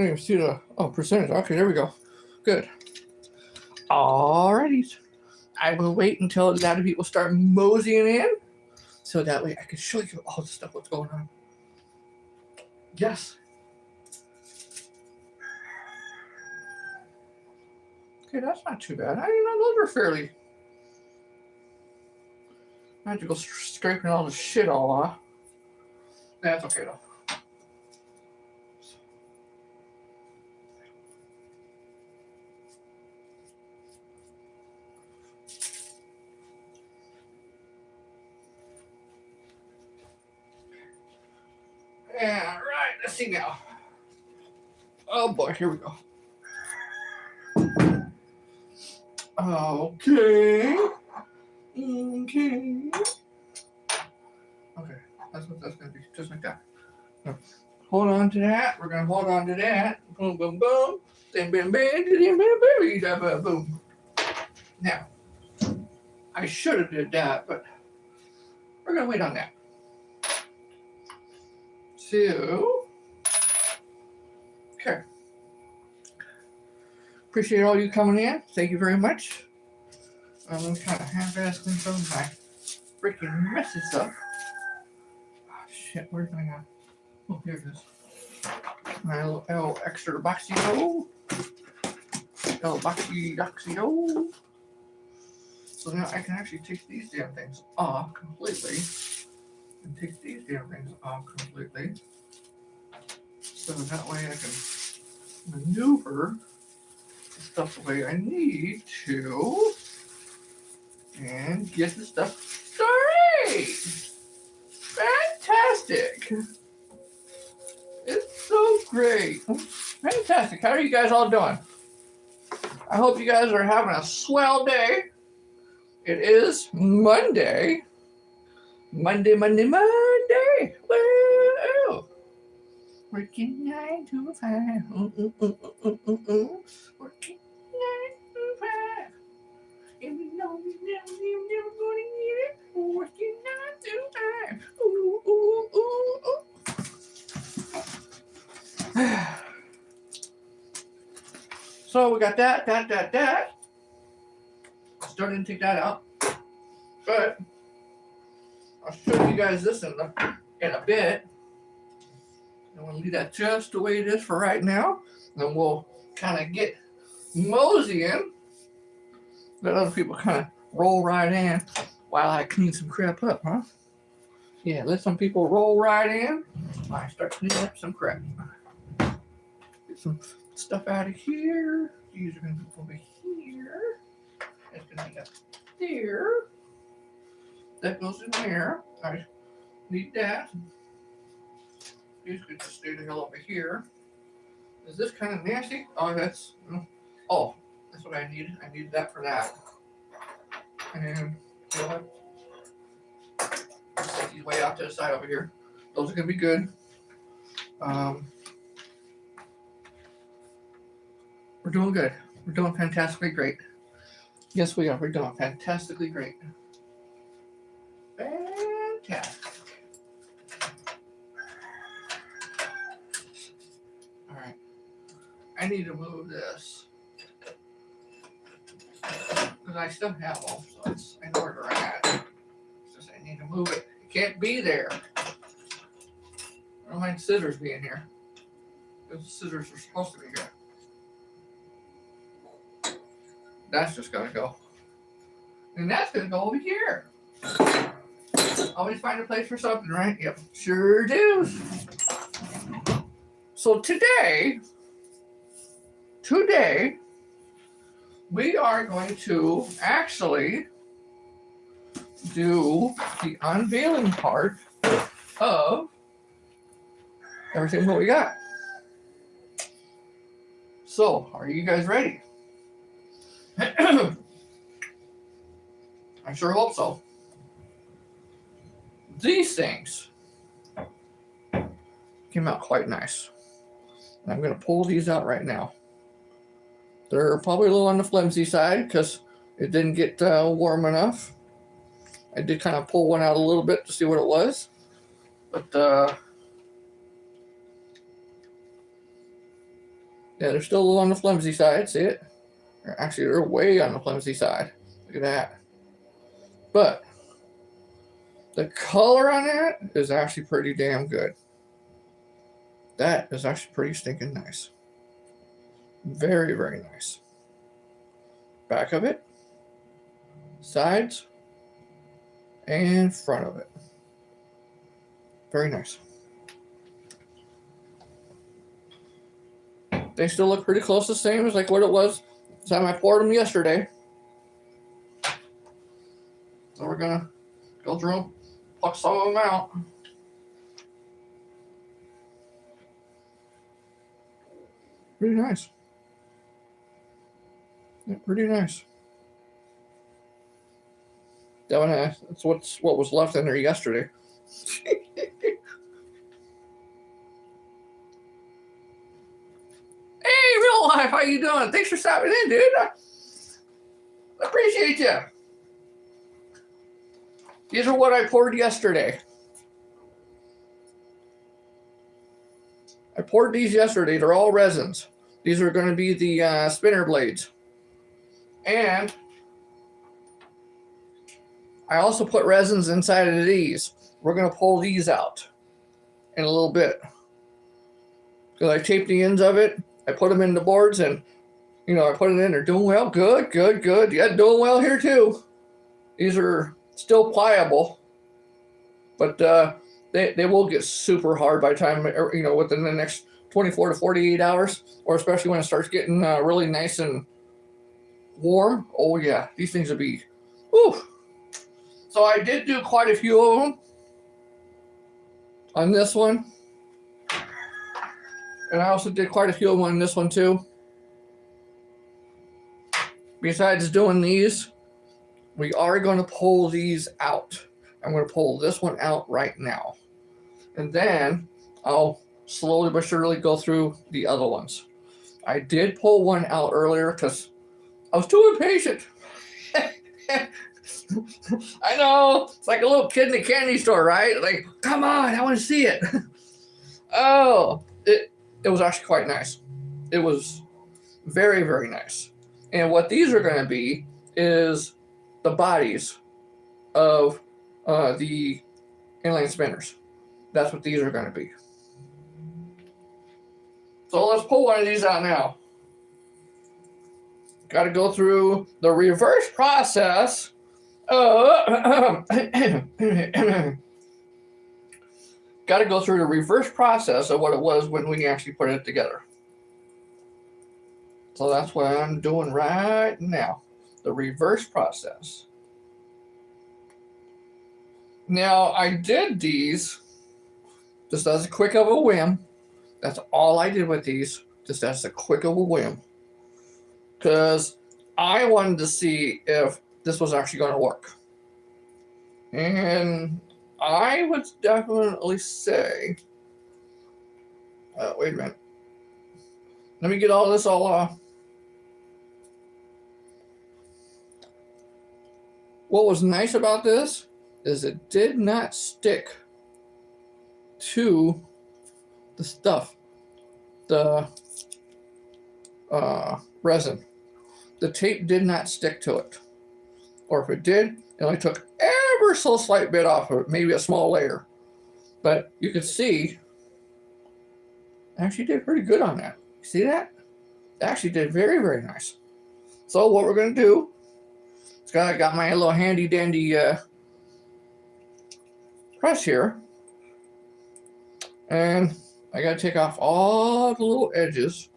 can't even see the percentage. Okay, there we go. Good. Alrighty. I will wait until a lot of people start moseying in, so that way I can show you all the stuff what's going on. Yes. Okay, that's not too bad. Those are fairly. I have to go scraping all the shit all off. That's okay though. Yeah, right. Let's see now. Oh boy, here we go. Okay. Okay, that's what that's gonna be, just like that. Now, hold on to that. We're gonna hold on to that. Boom, boom, boom. Bam, bam, bam, bam, bam, bam, bam, boom. Now, I should have did that, but we're gonna wait on that. So, okay. Appreciate all you coming in. Thank you very much. I'm gonna kind of half-ass clean some of my freaking messy stuff. Oh, shit, where's my oh, here it is. My little extra boxy dough. Little boxy doxy. So now I can actually take these damn things off completely. And take these damn things off completely. So that way I can maneuver the stuff the way I need to. And get the stuff started. Fantastic. It's so great. Fantastic. How are you guys all doing? I hope you guys are having a swell day. It is Monday. Monday. Woo! Working 9 to 5. Working 9 to 5. And we know we never gonna get it. Working 9 to 5. Ooh, ooh, ooh, ooh. So we got that. Still didn't take that out. But I'll show you guys this in a bit. I'm going to leave that just the way it is for right now. And we'll kind of get moseying. Let other people kind of roll right in while I clean some crap up, huh? Yeah, let some people roll right in while I start cleaning up some crap. Get some stuff out of here. These are going to be over here. That's going to be up there. That goes in there. I need that. These could just stay the hell over here. Is this kind of nasty? Oh, that's what I needed. I needed that for that. And you know what? Set these way out to the side over here. Those are gonna be good. We're doing good. We're doing fantastically great. Yes, we are. We're doing fantastically great. Fantastic. All right. I need to move this because I still have them, so I know where they're at. It's just I need to move it. It can't be there. I don't mind scissors being here. Those scissors are supposed to be here. That's just gonna go. And that's gonna go over here. Always find a place for something, right? Yep, sure do. So today, we are going to actually do the unveiling part of everything that we got. So, are you guys ready? I sure hope so. These things came out quite nice. And I'm going to pull these out right now. They're probably a little on the flimsy side because it didn't get warm enough. I did kind of pull one out a little bit to see what it was. But Yeah, they're still a little on the flimsy side. See it? Actually, they're way on the flimsy side. Look at that. But the color on that is actually pretty damn good. That is actually pretty stinking nice. Very, very nice. Back of it, sides, and front of it. Very nice. They still look pretty close the same as like what it was the time I poured them yesterday. So we're gonna go through them, pluck some of them out. Pretty nice. Yeah, pretty nice. That one, that's what was left in there yesterday. Hey, real life, how you doing? Thanks for stopping in, dude. I appreciate you. These are what I poured yesterday. I poured these yesterday. They're all resins. These are going to be the spinner blades. And I also put resins inside of these. We're going to pull these out in a little bit. Because I taped the ends of it. I put them in the boards and, you know, I put it in. They're doing well. Good, good, good. Yeah, doing well here too. These are still pliable. But they will get super hard by the time, you know, within the next 24 to 48 hours. Or especially when it starts getting really nice and warm. Oh, yeah. These things will be, whew. So I did do quite a few of them on this one. And I also did quite a few of them on this one too. Besides doing these, we are going to pull these out. I'm going to pull this one out right now. And then I'll slowly but surely go through the other ones. I did pull one out earlier because I was too impatient. I know. It's like a little kid in a candy store, right? Like, come on, I want to see it. Oh, it was actually quite nice. It was very, very nice. And what these are going to be is the bodies of the inline spinners. That's what these are going to be. So let's pull one of these out now. Got to go through the reverse process. Got to go through the reverse process of what it was when we actually put it together. So that's what I'm doing right now. The reverse process. Now, I did these just as a quick of a whim. That's all I did with these, just as a quick of a whim. Because I wanted to see if this was actually going to work. And I would definitely say, wait a minute. Let me get all this all off. What was nice about this is it did not stick to the stuff, the resin. The tape did not stick to it. Or if it did, it only took ever so slight bit off of it, maybe a small layer. But you could see, I actually did pretty good on that. See that? It actually did very, very nice. So what we're going to do, I got my little handy dandy press here. And I got to take off all the little edges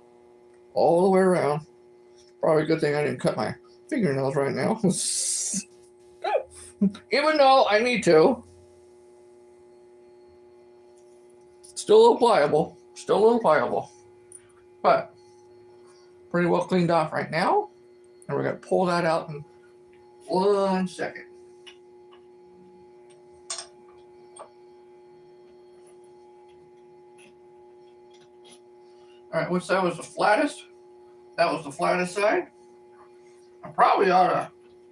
all the way around. Probably a good thing I didn't cut my fingernails right now. Even though I need to. Still a little pliable. Still a little pliable. But pretty well cleaned off right now. And we're going to pull that out in 1 second. All right, which side was the flattest? That was the flattest side. I probably ought to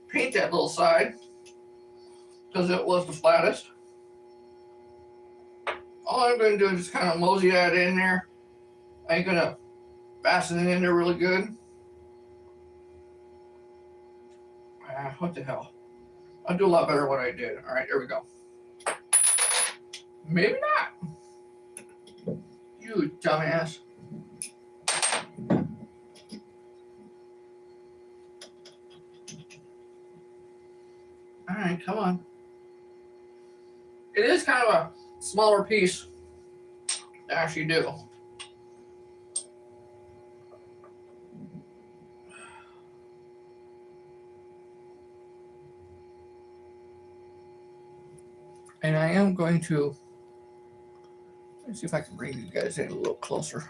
paint that little side because it was the flattest. All I'm going to do is just kind of mosey that in there. I ain't going to Fasten it in there really good. What the hell? I'll do a lot better than what I did. All right, there we go. Maybe not. You dumbass. All right, come on. It is kind of a smaller piece to actually do. And I am going to, let's see if I can bring you guys in a little closer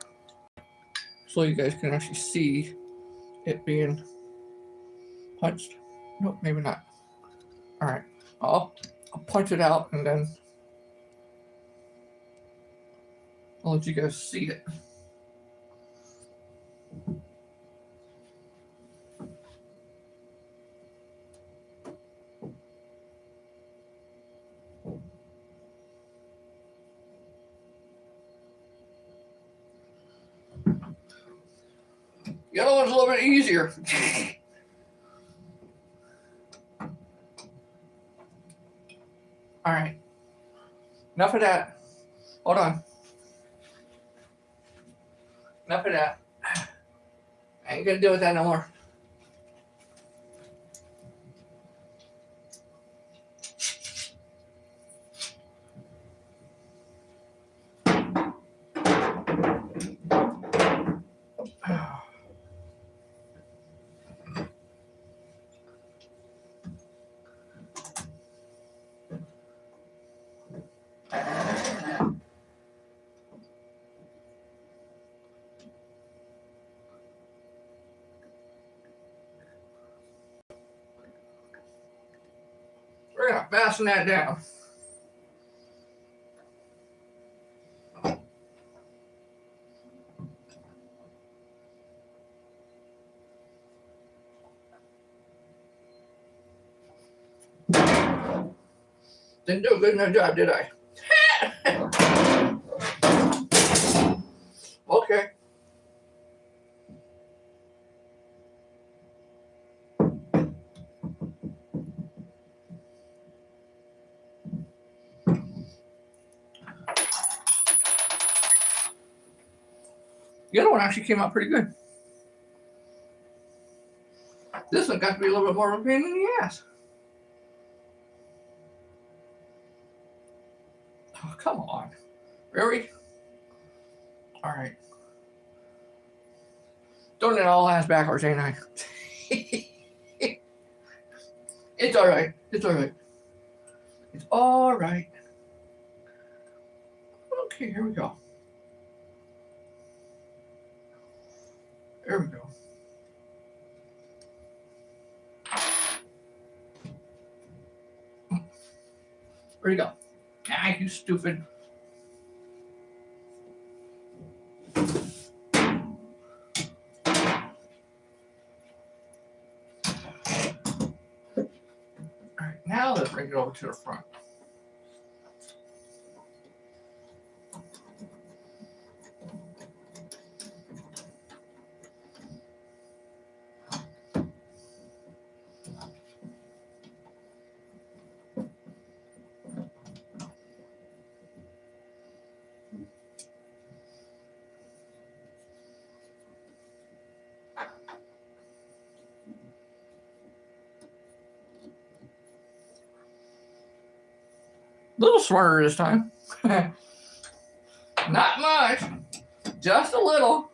so you guys can actually see it being punched. Nope, maybe not. All right, I'll punch it out and then I'll let you guys see it. The other one's a little bit easier. All right, enough of that. Hold on. Enough of that. I ain't gonna deal with that no more. We're gonna fasten that down. Didn't do a good enough job, did I? Okay. The other one actually came out pretty good. This one got to be a little bit more of a pain in the ass. Oh, come on. Really? All right. Doing it all ass backwards, ain't I? It's all right. It's all right. It's all right. Okay, here we go. There we go. Where'd you go? Ah, you stupid. All right, now let's bring it over to the front. A little smarter this time. Not much, just a little.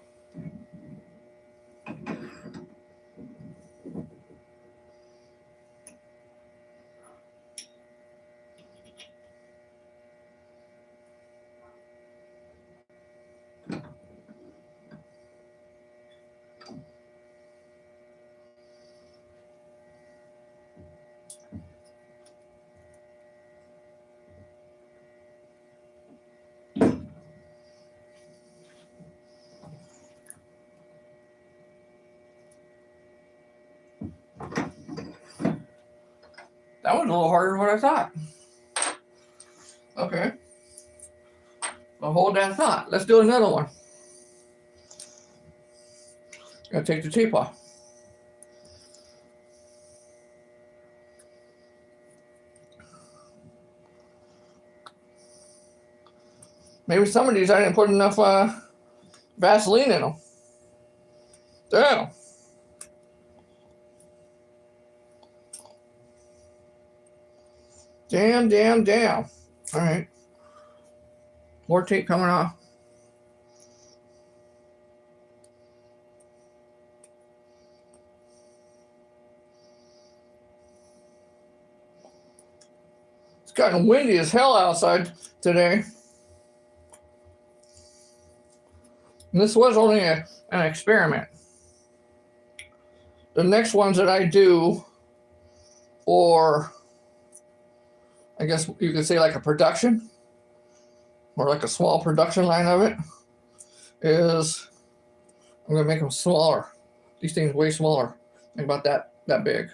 That one's a little harder than what I thought. Okay. Well, hold that thought. Let's do another one. Gotta take the tape off. Maybe some of these I didn't put enough Vaseline in them. Damn. Damn. All right. More tape coming off. It's gotten windy as hell outside today. And this was only an experiment. The next ones that I do, or I guess you could say like a production, or like a small production line of it, is I'm gonna make them smaller. These things way smaller, like about that big.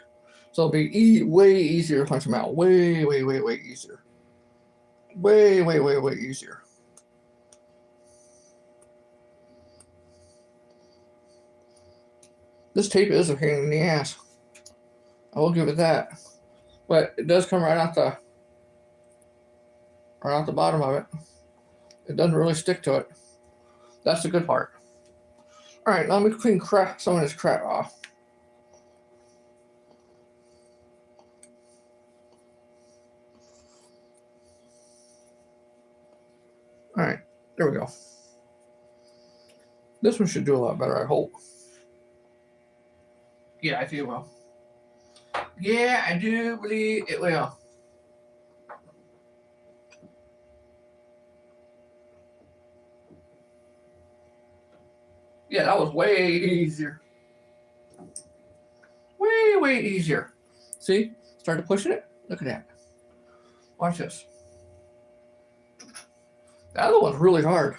So it'll be way easier to punch them out. Way easier. Way easier. This tape is a pain in the ass. I will give it that. But it does come right out the bottom of it. It doesn't really stick to it. That's the good part. All right, now let me clean some of this crap off. All right, there we go. This one should do a lot better, I hope. Yeah, I think it will. Yeah, I do believe it will. Yeah, that was way easier. Way easier. See? Started pushing it. Look at that. Watch this. The other one's really hard.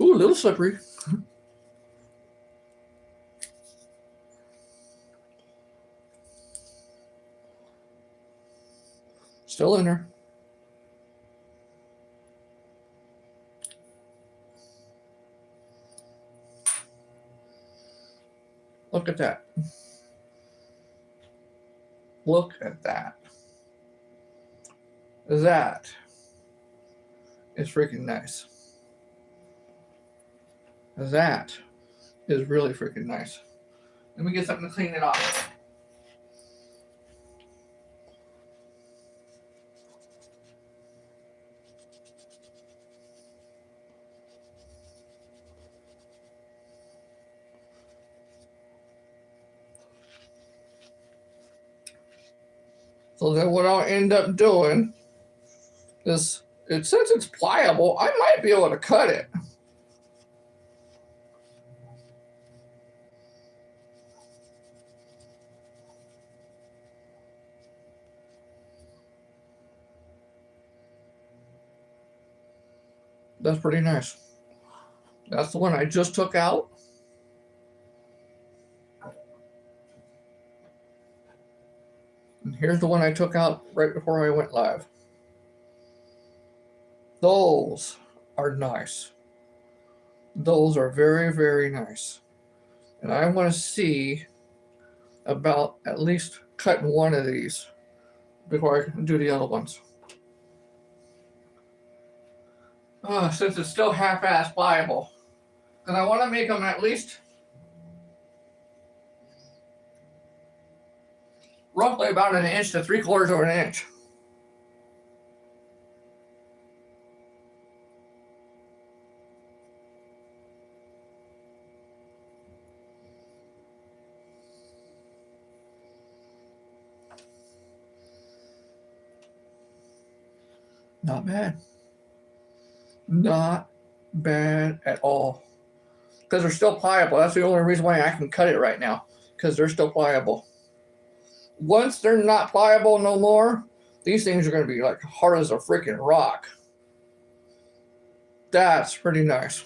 Ooh, a little slippery. Still in there. Look at that. Look at that. That is freaking nice. That is really freaking nice. Let me get something to clean it off. So then what I'll end up doing is, since it's pliable, I might be able to cut it. That's pretty nice. That's the one I just took out. And here's the one I took out right before I went live. Those are nice. Those are very nice. And I want to see about at least cutting one of these before I do the other ones. Since it's still half-ass pliable. And I want to make them at least roughly about 1 inch to 3/4 of an inch. Not bad. Not bad at all. Because they're still pliable. That's the only reason why I can cut it right now. Because they're still pliable. Once they're not pliable no more, these things are going to be like hard as a freaking rock. That's pretty nice.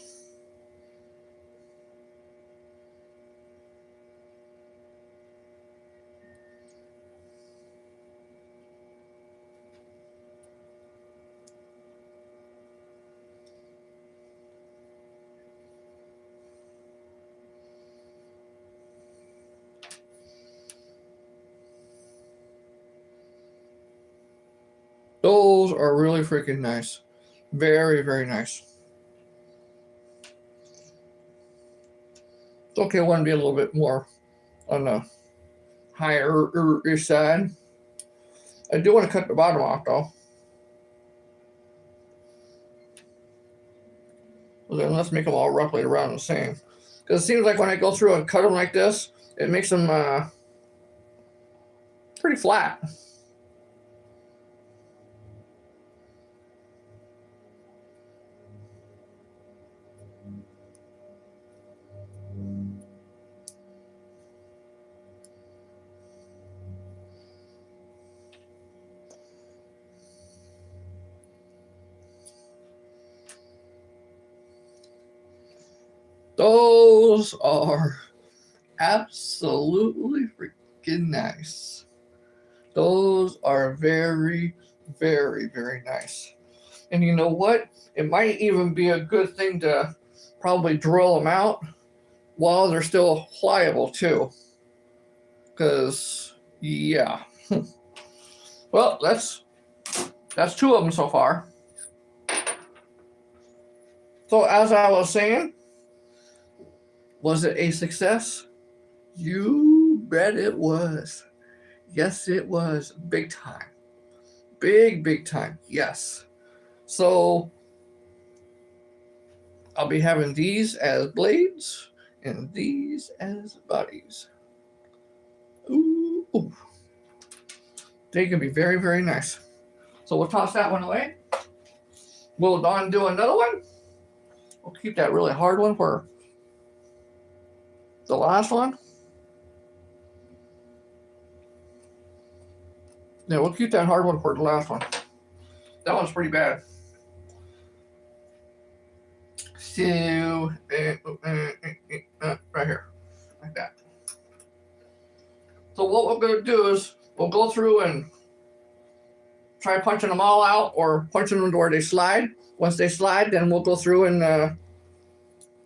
Those are really freaking nice. Very, very nice. It's okay, I want to be a little bit more on the higher side. I do want to cut the bottom off though. So then let's make them all roughly around the same. Because it seems like when I go through and cut them like this, it makes them pretty flat. Those are absolutely freaking nice. Those are very, very, very nice. And you know what? It might even be a good thing to probably drill them out while they're still pliable too. Because, yeah. Well, that's 2 of them so far. So as I was saying, was it a success? You bet it was. Yes, it was. Big time. Big time. Yes. So I'll be having these as blades and these as bodies. Ooh. They can be very, very nice. So we'll toss that one away. We'll Don do another one. We'll keep that really hard one for the last one. Yeah, we'll keep that hard one for the last one. That one's pretty bad. So, right here, like that. So what we're going to do is we'll go through and try punching them all out or punching them to where they slide. Once they slide, then we'll go through and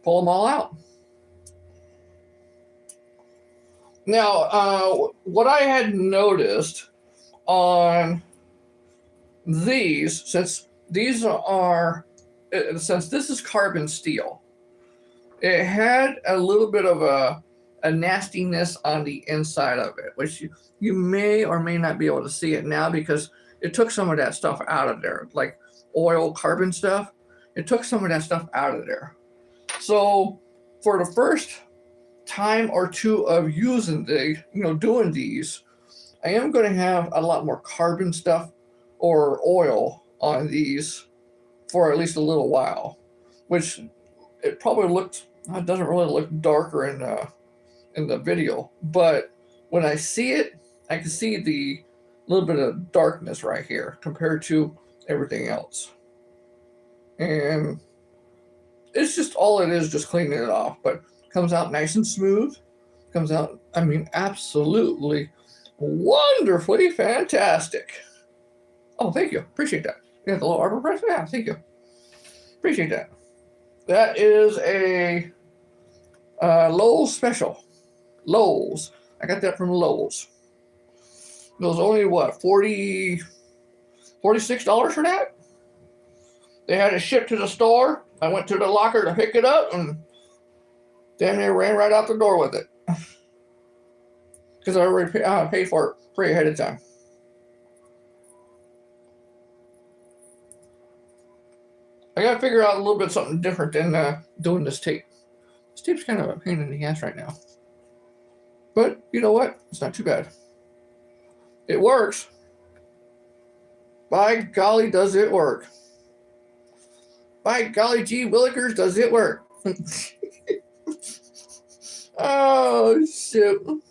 pull them all out. Now, what I had noticed on these, since this is carbon steel, it had a little bit of a nastiness on the inside of it, which you may or may not be able to see it now because it took some of that stuff out of there, like oil, carbon stuff. It took some of that stuff out of there. So for the first time or two of using doing these, I am going to have a lot more carbon stuff or oil on these for at least a little while, which it probably it doesn't really look darker in the video, but when I see it, I can see the little bit of darkness right here compared to everything else. And it's just all it is, just cleaning it off, but comes out nice and smooth. Comes out, I mean, absolutely wonderfully fantastic. Oh, thank you. Appreciate that. You got the little arbor press? Yeah, thank you. Appreciate that. That is a Lowe's special. Lowe's. I got that from Lowe's. It was only what, $46 for that? They had it shipped to the store. I went to the locker to pick it up and damn near ran right out the door with it. Because I already paid for it pretty ahead of time. I gotta figure out a little bit something different than doing this tape. This tape's kind of a pain in the ass right now. But you know what? It's not too bad. It works. By golly, does it work. By golly gee willikers, does it work. Oh, shoot.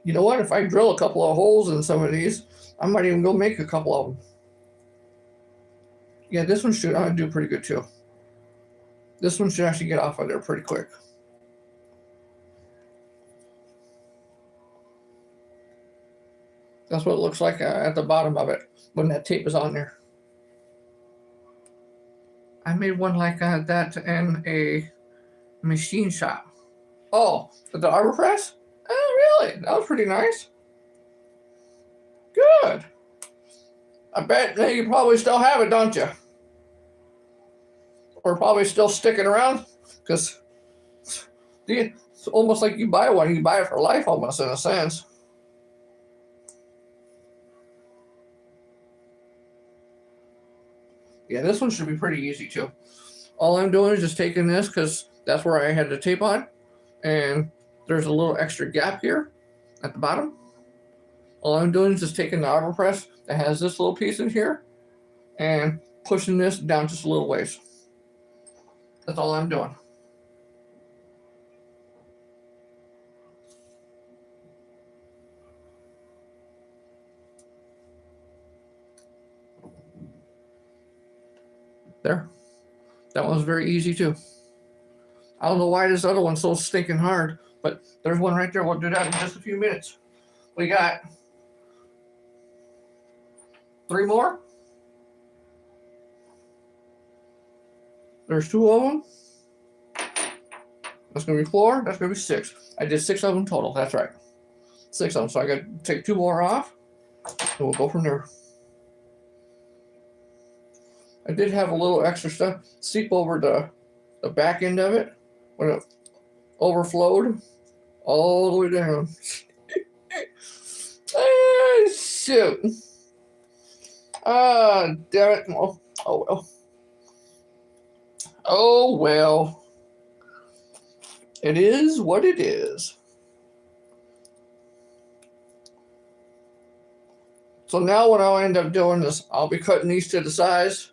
You know what? If I drill a couple of holes in some of these, I might even go make a couple of them. Yeah, this one should do pretty good too. This one should actually get off of there pretty quick. That's what it looks like at the bottom of it when that tape is on there. I made one like that in a machine shop. Oh, the arbor press? Really? That was pretty nice. Good. I bet that you probably still have it, don't you? Or probably still sticking around? Because it's almost like you buy one, you buy it for life almost in a sense. Yeah, this one should be pretty easy too. All I'm doing is just taking this because that's where I had the tape on. And there's a little extra gap here at the bottom. All I'm doing is just taking the auto press that has this little piece in here and pushing this down just a little ways. That's all I'm doing. There. That one's very easy too. I don't know why this other one's so stinking hard, but there's one right there. We'll do that in just a few minutes. We got 3 more. There's 2 of them. That's going to be 4. That's going to be 6. I did 6 of them total. That's right. 6 of them. So I got to take 2 more off, and we'll go from there. I did have a little extra stuff seep over the back end of it when it overflowed all the way down. Ah, shoot. Ah, damn it. Oh well. Oh well. It is what it is. So now what I'll end up doing is I'll be cutting these to the size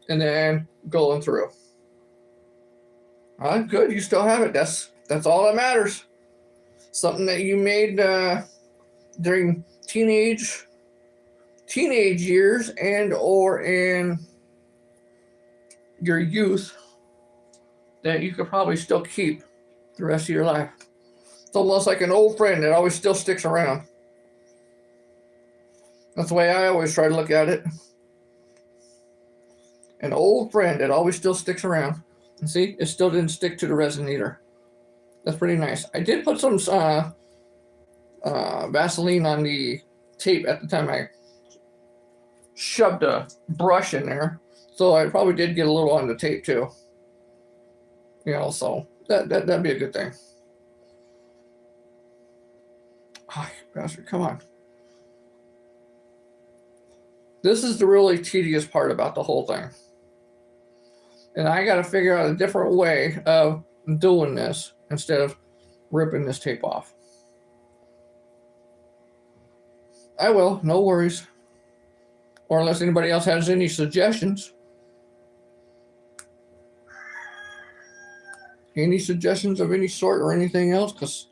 and then going through. All right, good. You still have it. That's all that matters. Something that you made during teenage years and or in your youth that you could probably still keep the rest of your life. It's almost like an old friend that always still sticks around. That's the way I always try to look at it. An old friend that always still sticks around. And see, it still didn't stick to the resin either. That's pretty nice. I did put some Vaseline on the tape at the time I shoved a brush in there. So I probably did get a little on the tape too. You know, so that'd be a good thing. Oh, bastard, come on. This is the really tedious part about the whole thing. And I got to figure out a different way of doing this instead of ripping this tape off. I will, no worries. Or unless anybody else has any suggestions. Any suggestions of any sort or anything else? Because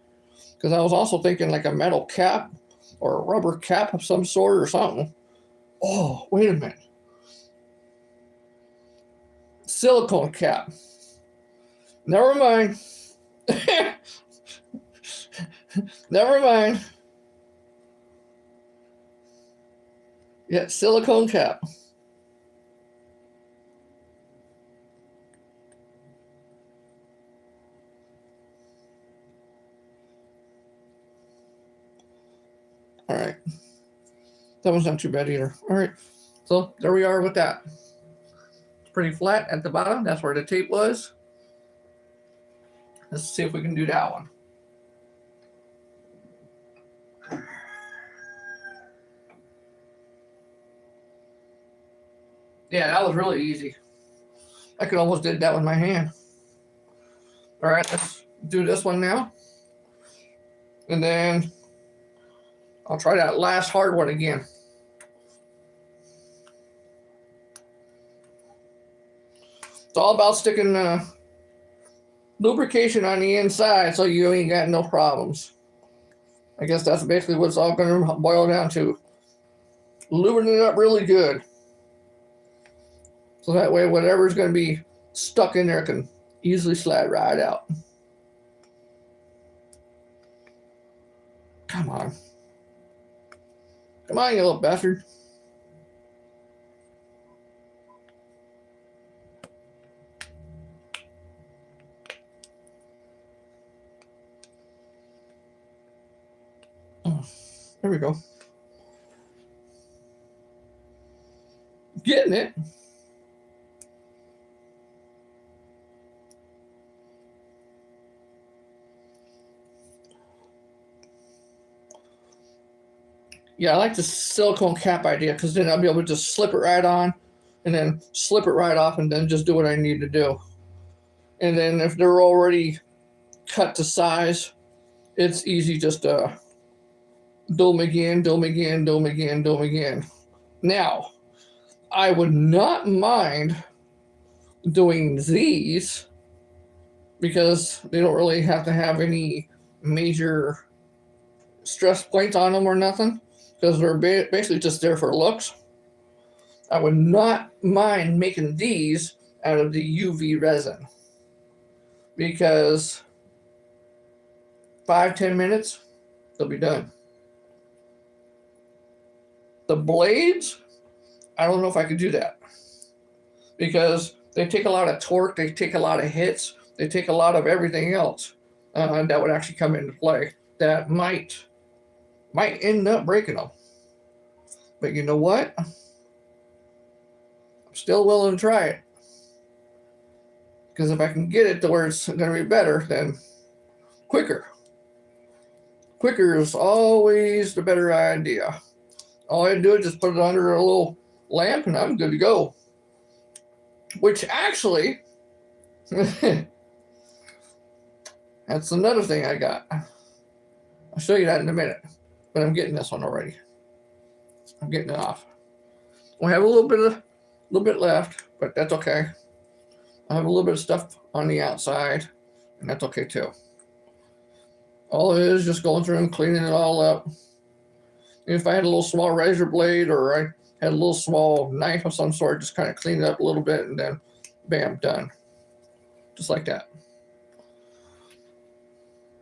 I was also thinking like a metal cap or a rubber cap of some sort or something. Oh, wait a minute. Silicone cap. Never mind. Never mind. Yeah, silicone cap. All right. That one's not too bad either. All right. So there we are with that. It's pretty flat at the bottom. That's where the tape was. Let's see if we can do that one. Yeah, that was really easy. I could almost did that with my hand. All right, let's do this one now. And then I'll try that last hard one again. It's all about sticking lubrication on the inside so you ain't got no problems. I guess that's basically what it's all going to boil down to. Lubricating it up really good. So that way whatever's going to be stuck in there can easily slide right out. Come on. Come on, you little bastard. There we go. Getting it. Yeah, I like the silicone cap idea because then I'll be able to just slip it right on and then slip it right off and then just do what I need to do. And then if they're already cut to size, it's easy just to do them again, do them again, do them again, do them again. Now, I would not mind doing these because they don't really have to have any major stress points on them or nothing because they're basically just there for looks. I would not mind making these out of the UV resin because 5-10 minutes, they'll be done. The blades, I don't know if I could do that because they take a lot of torque, they take a lot of hits, they take a lot of everything else that would actually come into play that might end up breaking them. But you know what? I'm still willing to try it because if I can get it to where it's going to be better, then quicker. Quicker is always the better idea. All I do is just put it under a little lamp and I'm good to go. Which actually, that's another thing I got. I'll show you that in a minute. But I'm getting this one already. I'm getting it off. We have a little bit left, but that's okay. I have a little bit of stuff on the outside, and that's okay too. All it is just going through and cleaning it all up. If I had a little small razor blade or I had a little small knife of some sort, just kind of clean it up a little bit and then bam, done. Just like that.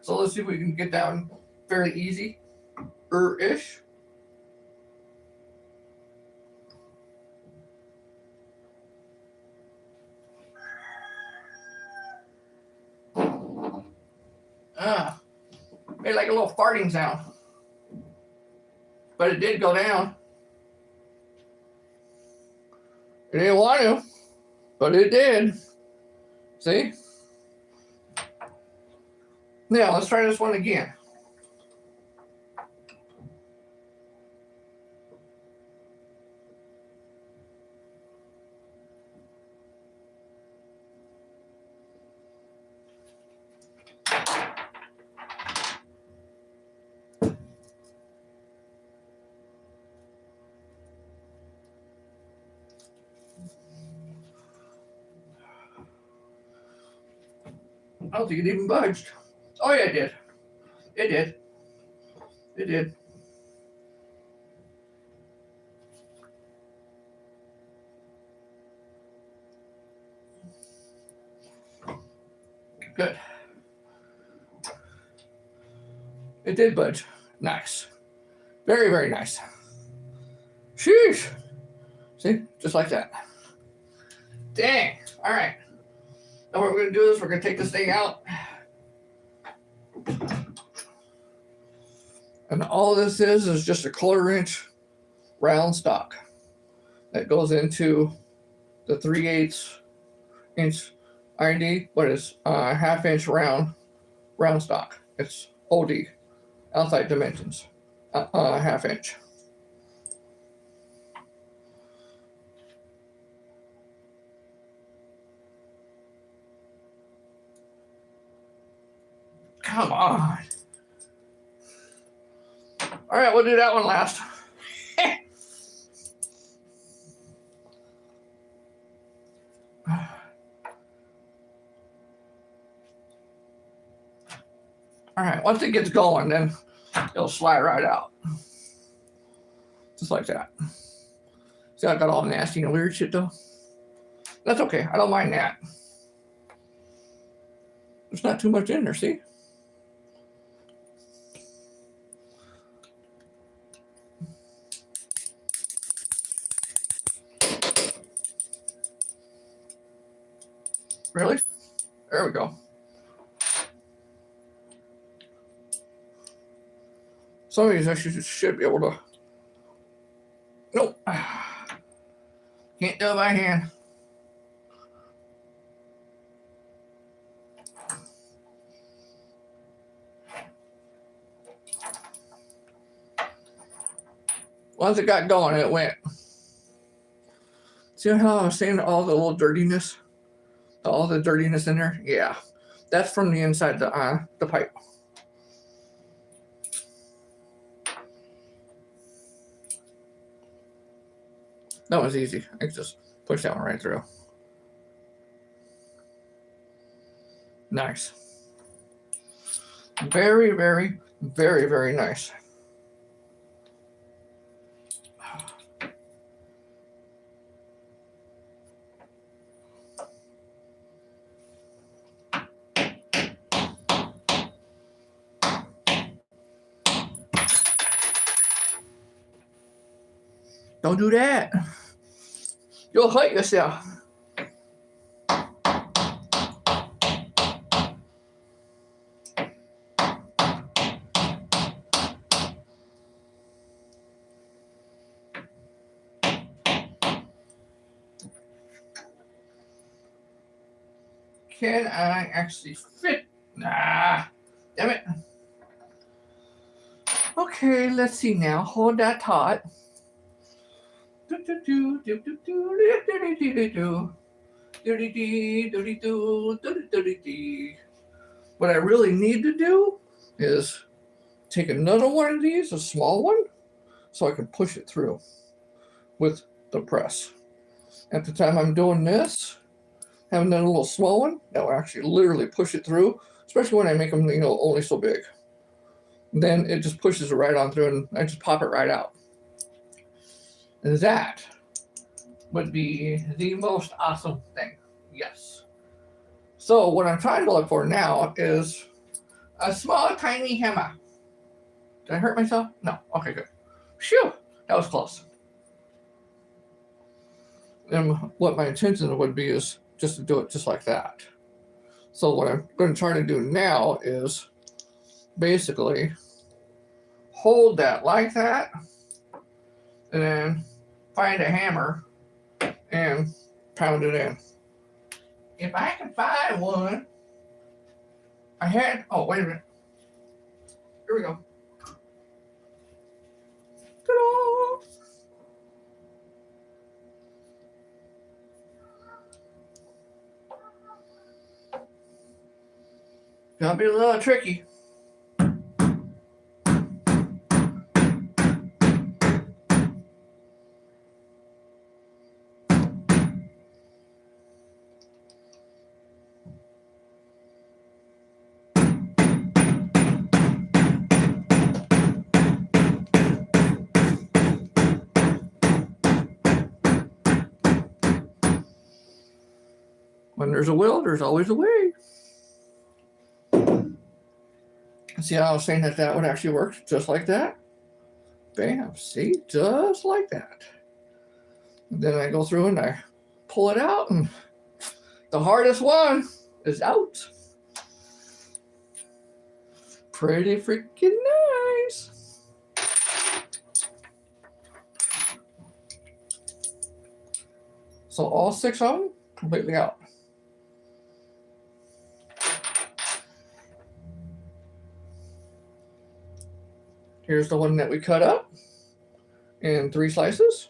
So let's see if we can get that one fairly easy-ish. Made like a little farting sound. But it did go down. It didn't want to, but it did. See? Now, let's try this one again. I don't think it even budged. Oh yeah, it did. It did. It did. Good. It did budge. Nice. Very, very nice. Sheesh. See? Just like that. Dang. All right. Now what we're going to do is we're going to take this thing out. And all this is just a 1/4 inch round stock that goes into the 3/8 inch ID, but it's 1/2 inch round stock. It's OD, outside dimensions, 1/2 inch. Come on. All right, we'll do that one last. All right, once it gets going, then it'll slide right out. Just like that. See, I got all nasty and weird shit though. That's okay, I don't mind that. There's not too much in there, see? Really? There we go. Some of these I should be able to. Nope. Can't do it by hand. Once it got going, it went. See how I was saying all the little dirtiness? All the dirtiness in there? Yeah. That's from the inside the pipe. That was easy. I just push that one right through. Nice. Very, very, very, very nice. Don't do that. You'll hurt yourself. Can I actually fit? Nah, damn it. Okay, let's see now. Hold that taut. What I really need to do is take another one of these, a small one, so I can push it through with the press. At the time I'm doing this, having that little small one, that will actually literally push it through, especially when I make them, only so big. Then it just pushes it right on through and I just pop it right out. And that would be the most awesome thing. Yes. So what I'm trying to look for now is a small, tiny hammer. Did I hurt myself? No. Okay, good. Phew, that was close. And what my intention would be is just to do it just like that. So what I'm going to try to do now is basically hold that like that, and then find a hammer and pound it in. If I can find one, oh, wait a minute. Here we go. Ta-da! Gonna be a little tricky. When there's a will, there's always a way. See how I was saying that would actually work just like that? Bam, see, just like that. And then I go through and I pull it out, and the hardest one is out. Pretty freaking nice. So all 6 of them completely out. Here's the one that we cut up in 3 slices.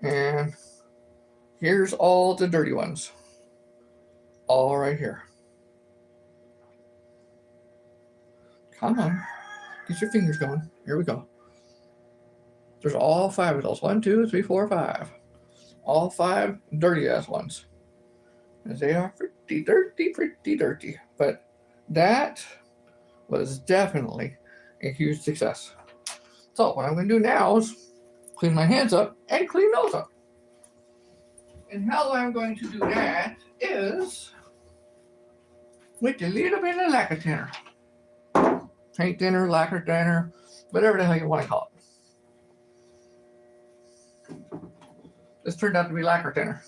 And here's all the dirty ones. All right here. Come on. Get your fingers going. Here we go. There's all 5 of those. 1, 2, 3, 4, 5. All 5 dirty ass ones. They are pretty dirty. But that was definitely a huge success. So what I'm going to do now is clean my hands up and clean those up. And how I'm going to do that is with a little bit of lacquer thinner. Paint thinner, lacquer thinner, whatever the hell you want to call it. This turned out to be lacquer thinner.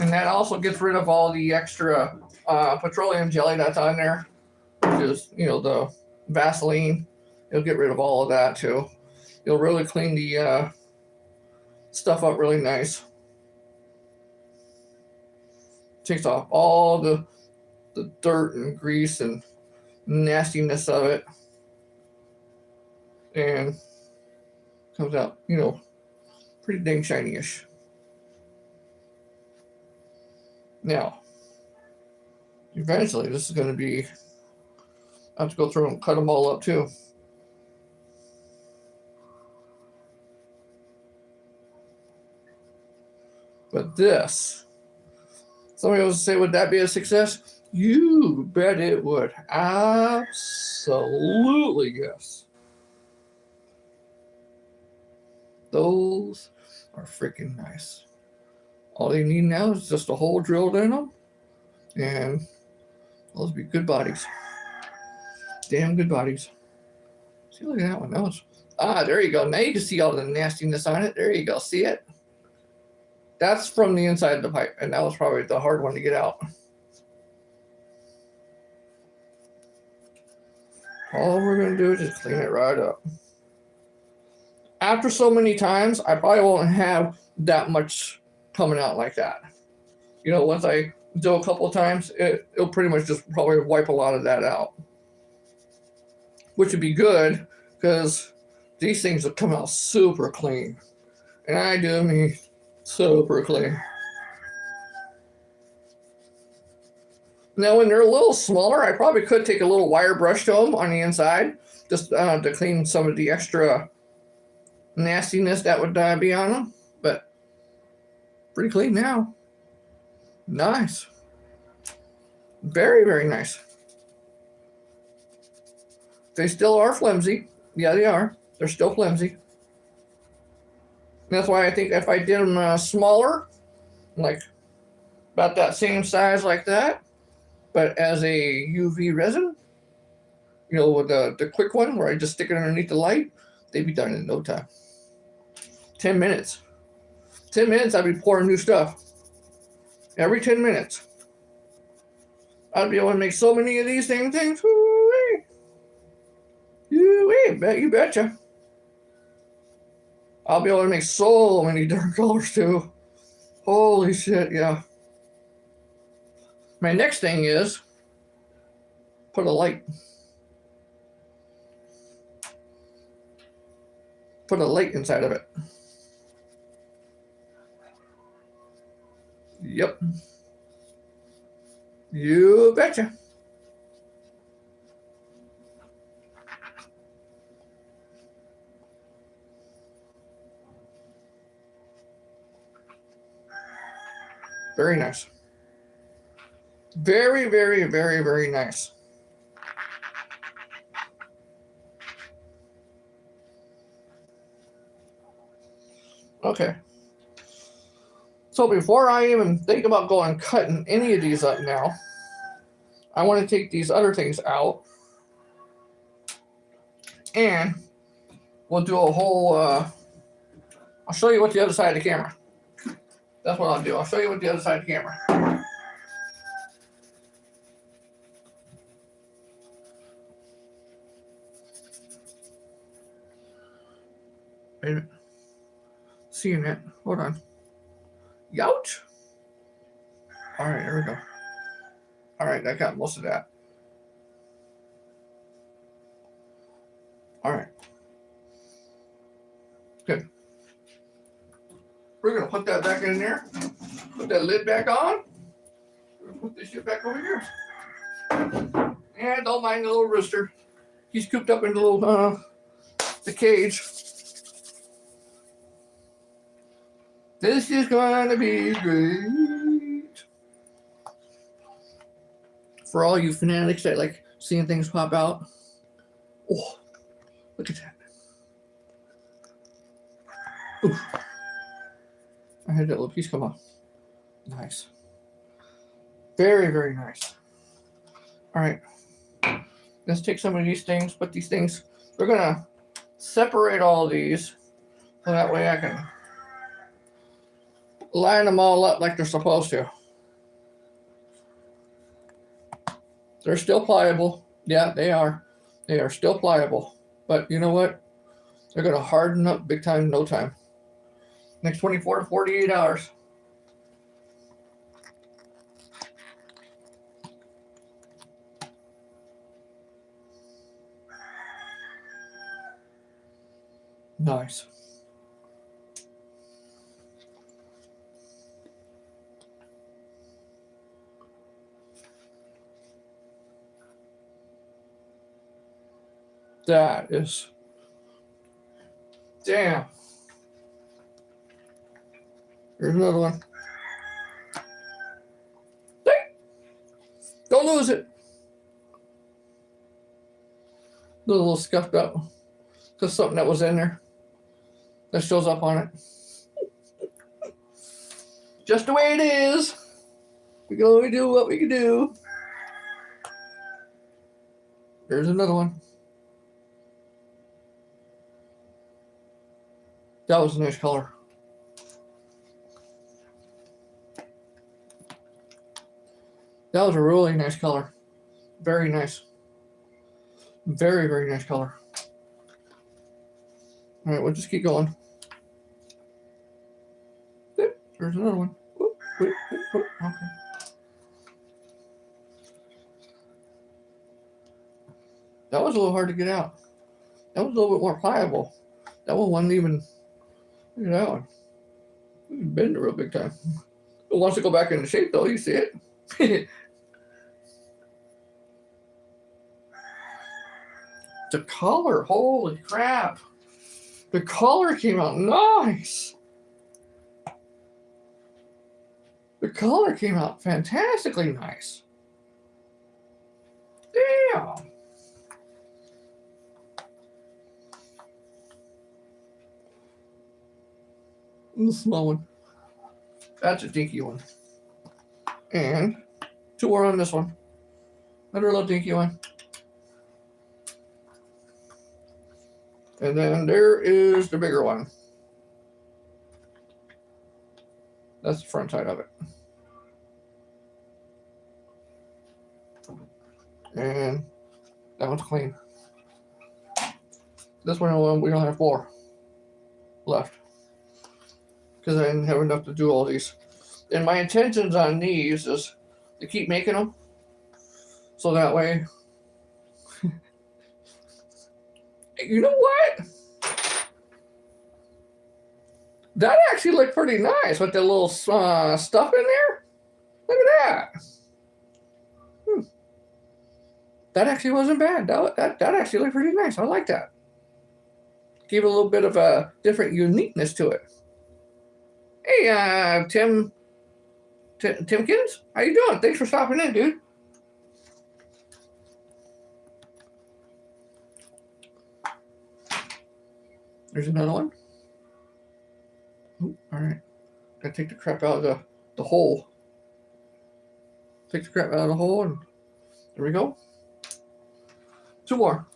And that also gets rid of all the extra petroleum jelly that's on there, which is, the Vaseline It'll get rid of all of that too. It'll really clean the stuff up really nice. Takes off all the dirt and grease and nastiness of it, and comes out, you know, pretty dang shiny-ish. Now, eventually this is going to be, I have to go through and cut them all up too. But this, somebody else say, would that be a success? You bet it would. Absolutely yes. Those are freaking nice. All they need now is just a hole drilled in them, and those be good bodies. Damn good bodies. See, look at that one. That was, there you go. Now you can see all the nastiness on it. There you go. See it? That's from the inside of the pipe, and that was probably the hard one to get out. All we're going to do is just clean it right up. After so many times, I probably won't have that much coming out like that. You know, once I do a couple of times, it'll pretty much just probably wipe a lot of that out. Which would be good, because these things will come out super clean. And I do mean super clean. Now, when they're a little smaller, I probably could take a little wire brush to them on the inside, just to clean some of the extra nastiness that would be on them. But pretty clean now. Nice. Very, very nice. They still are flimsy. Yeah, they are. They're still flimsy. That's why I think if I did them smaller, like about that same size like that, but as a UV resin, you know, with the quick one where I just stick it underneath the light, they'd be done in no time. 10 minutes. 10 minutes, I'd be pouring new stuff. Every 10 minutes. I'd be able to make so many of these things. Woo-wee. You betcha. I'll be able to make so many different colors too. Holy shit, yeah. My next thing is put a light. Put a light inside of it. Yep. You betcha. Very nice. Very, very, very, very nice. Okay. So before I even think about going cutting any of these up now, I want to take these other things out. And we'll do a whole, I'll show you what the other side of the camera. That's what I'll do. I'll show you what the other side of the camera. Wait a minute. Seeing it. Hold on. Youch. All right, there we go. All right, I got most of that. All right. Good. We're going to put that back in there. Put that lid back on. We're going to put this shit back over here. And don't mind the little rooster. He's cooped up in the little, the cage. This is going to be great. For all you fanatics that like seeing things pop out. Oh, look at that. Oof. I had that little piece come off. Nice. Very, very nice. All right. Let's take some of these things, put these things. We're going to separate all these so that way I can line them all up like they're supposed to. They're still pliable. Yeah, they are. They are still pliable. But you know what? They're going to harden up big time, no time. Next 24 to 48 hours. Nice. That is, damn. Here's another one. Don't lose it. A little scuffed up. Just something that was in there that shows up on it. Just the way it is. We can only do what we can do. There's another one. That was a nice color. That was a really nice color. Very nice. Very, very nice color. All right, we'll just keep going. There's another one. Okay. That was a little hard to get out. That was a little bit more pliable. That one wasn't even. Look at that one. It's been real big time. It wants to go back into shape though. You see it? The color, holy crap. The color came out nice. The color came out fantastically nice. Damn. And the small one. That's a dinky one. And 2 more on this one. Another little dinky one. And then there is the bigger one. That's the front side of it. And that one's clean. This one we don't have 4 left. Because I didn't have enough to do all these. And my intentions on these is to keep making them. So that way. You know what? That actually looked pretty nice with the little stuff in there. Look at that. That actually wasn't bad. That actually looked pretty nice. I like that. Gave a little bit of a different uniqueness to it. Hey, Timkins, how you doing? Thanks for stopping in, dude. There's another one. Ooh, all right. Gotta take the crap out of the hole. Take the crap out of the hole, and there we go. 2 more.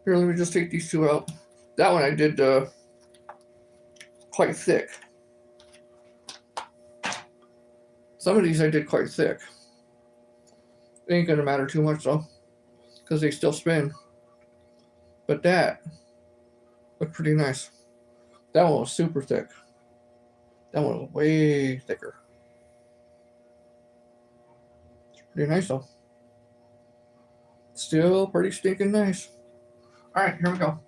Here, let me just take these 2 out. That one I did quite thick. Some of these I did quite thick. It ain't gonna matter too much though, because they still spin. But that looked pretty nice. That one was super thick. That one was way thicker. It's pretty nice though. Still pretty stinking nice. Alright, here we go.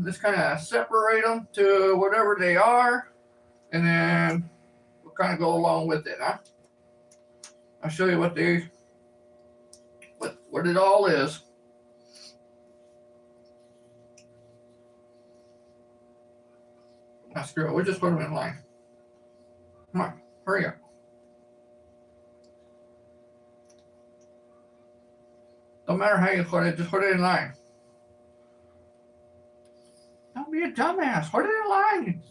Let's kind of separate them to whatever they are. And then we'll kind of go along with it, huh? I'll show you what it all is. Now screw it, we'll just put them in line. Come on, hurry up. Don't matter how you put it, just put it in line. Don't be a dumbass, put it in line.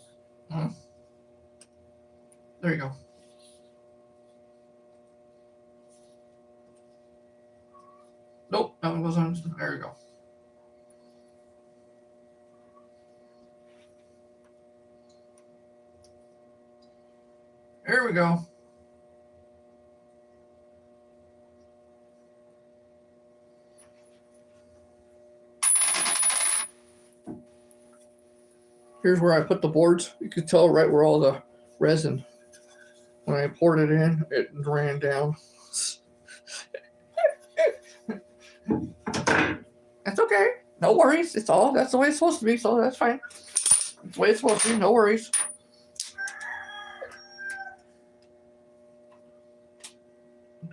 There you go. Nope, that one goes on. There you go. There we go. Here's where I put the boards. You can tell right where all the resin, when I poured it in, it ran down. That's okay. No worries. That's the way it's supposed to be, so that's fine. That's the way it's supposed to be. No worries.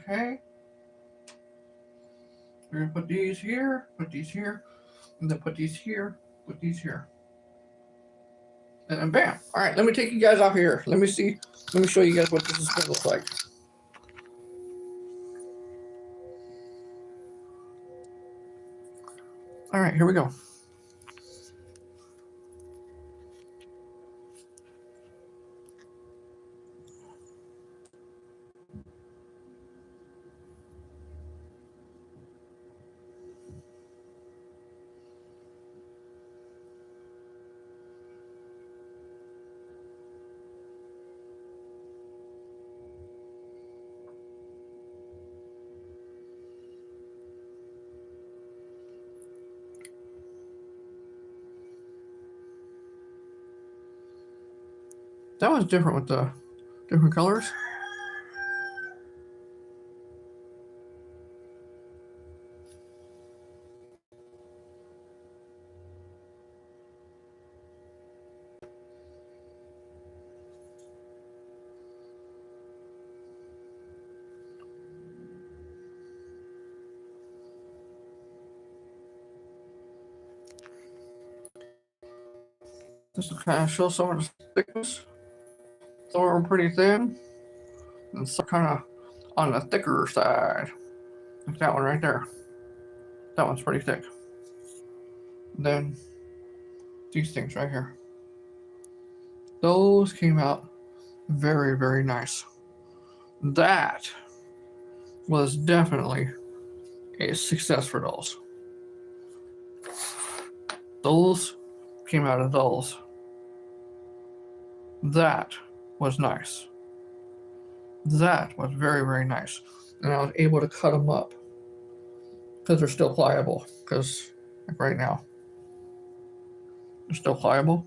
Okay. We're gonna put these here, and then put these here, put these here. And then bam. All right, let me take you guys off here. Let me show you guys what this is gonna look like. All right, here we go. That was different with the different colors. Just to kind of show some of the thickness. Some are pretty thin, and some kind of on the thicker side. Like that one right there. That one's pretty thick. And then these things right here. Those came out very, very nice. That was definitely a success for those. Those came out of those. That was nice. That was very, very nice. And I was able to cut them up because they're still pliable. Because like right now, they're still pliable.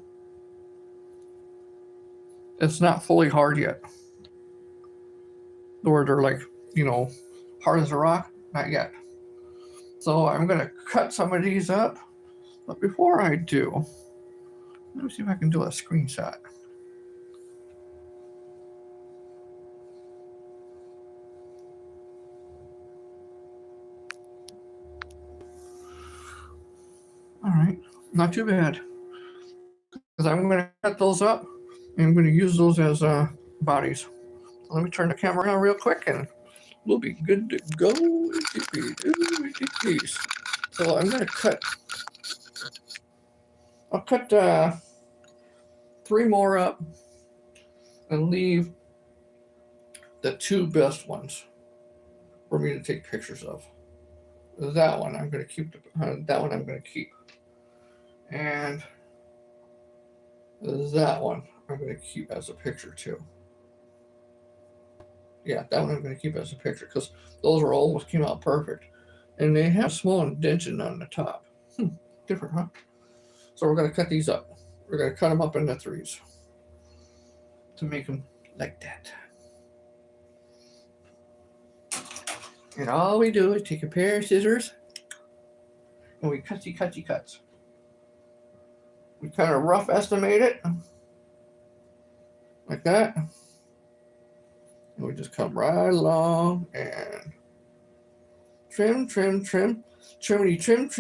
It's not fully hard yet. Or they're like, hard as a rock. Not yet. So I'm going to cut some of these up. But before I do, let me see if I can do a screenshot. All right, not too bad. Because I'm going to cut those up and I'm going to use those as bodies. So let me turn the camera on real quick and we'll be good to go. So I'm going to cut. I'll cut 3 more up and leave the 2 best ones for me to take pictures of. That one I'm going to keep. That one I'm going to keep. And that one I'm going to keep as a picture too. Yeah, that one I'm going to keep as a picture because those are almost came out perfect. And they have small indentation on the top. Different, huh? So we're going to cut these up. We're going to cut them up into 3s to make them like that. And all we do is take a pair of scissors and we cuts. We kind of rough estimate it like that. And we just come right along and trim, trimmity trim,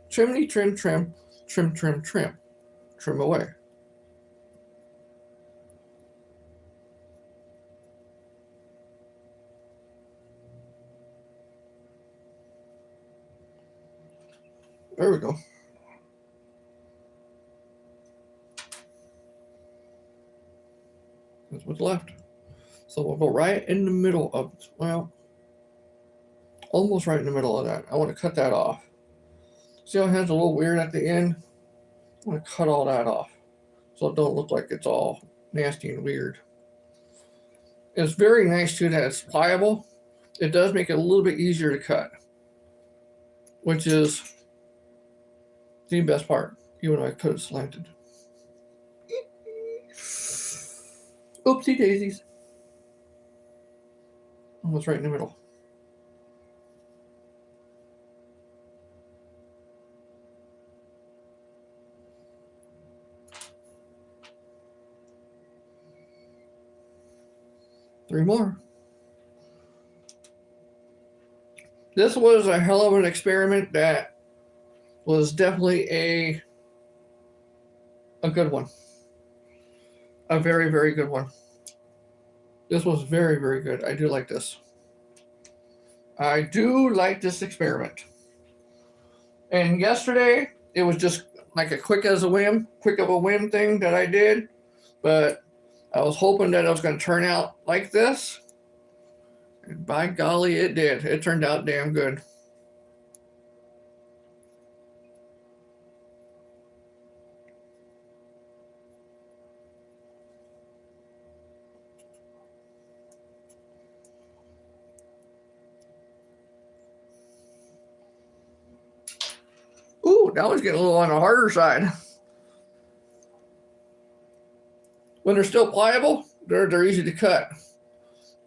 trimmity trim away. There we go. That's what's left. So we'll go right in the middle of, almost right in the middle of that. I want to cut that off. See how it has a little weird at the end? I want to cut all that off so it don't look like it's all nasty and weird. It's very nice too that it's pliable. It does make it a little bit easier to cut, which is the best part, even though I cut it slanted. Oopsie daisies. Almost right in the middle. Three more. This was a hell of an experiment that was definitely a good one. A very, very good one. This was very, very good. I do like this. I do like this experiment. And yesterday, it was just like a quick of a whim thing that I did. But I was hoping that it was going to turn out like this. And by golly, it did. It turned out damn good. Ooh, that one's getting a little on the harder side. When they're still pliable, they're easy to cut.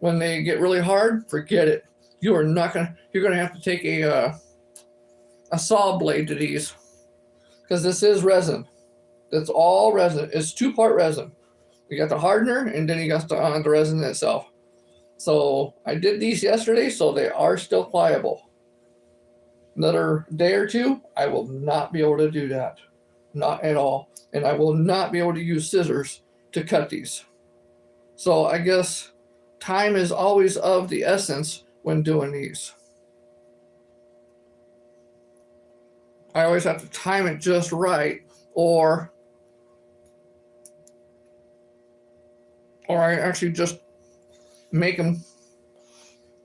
When they get really hard, forget it. You're gonna have to take a saw blade to these, because this is resin. That's all resin. It's 2-part resin. You got the hardener, and then you got the resin itself. So I did these yesterday, so they are still pliable. Another day or two, I will not be able to do that. Not at all. And I will not be able to use scissors to cut these. So I guess time is always of the essence when doing these. I always have to time it just right, or I actually just make them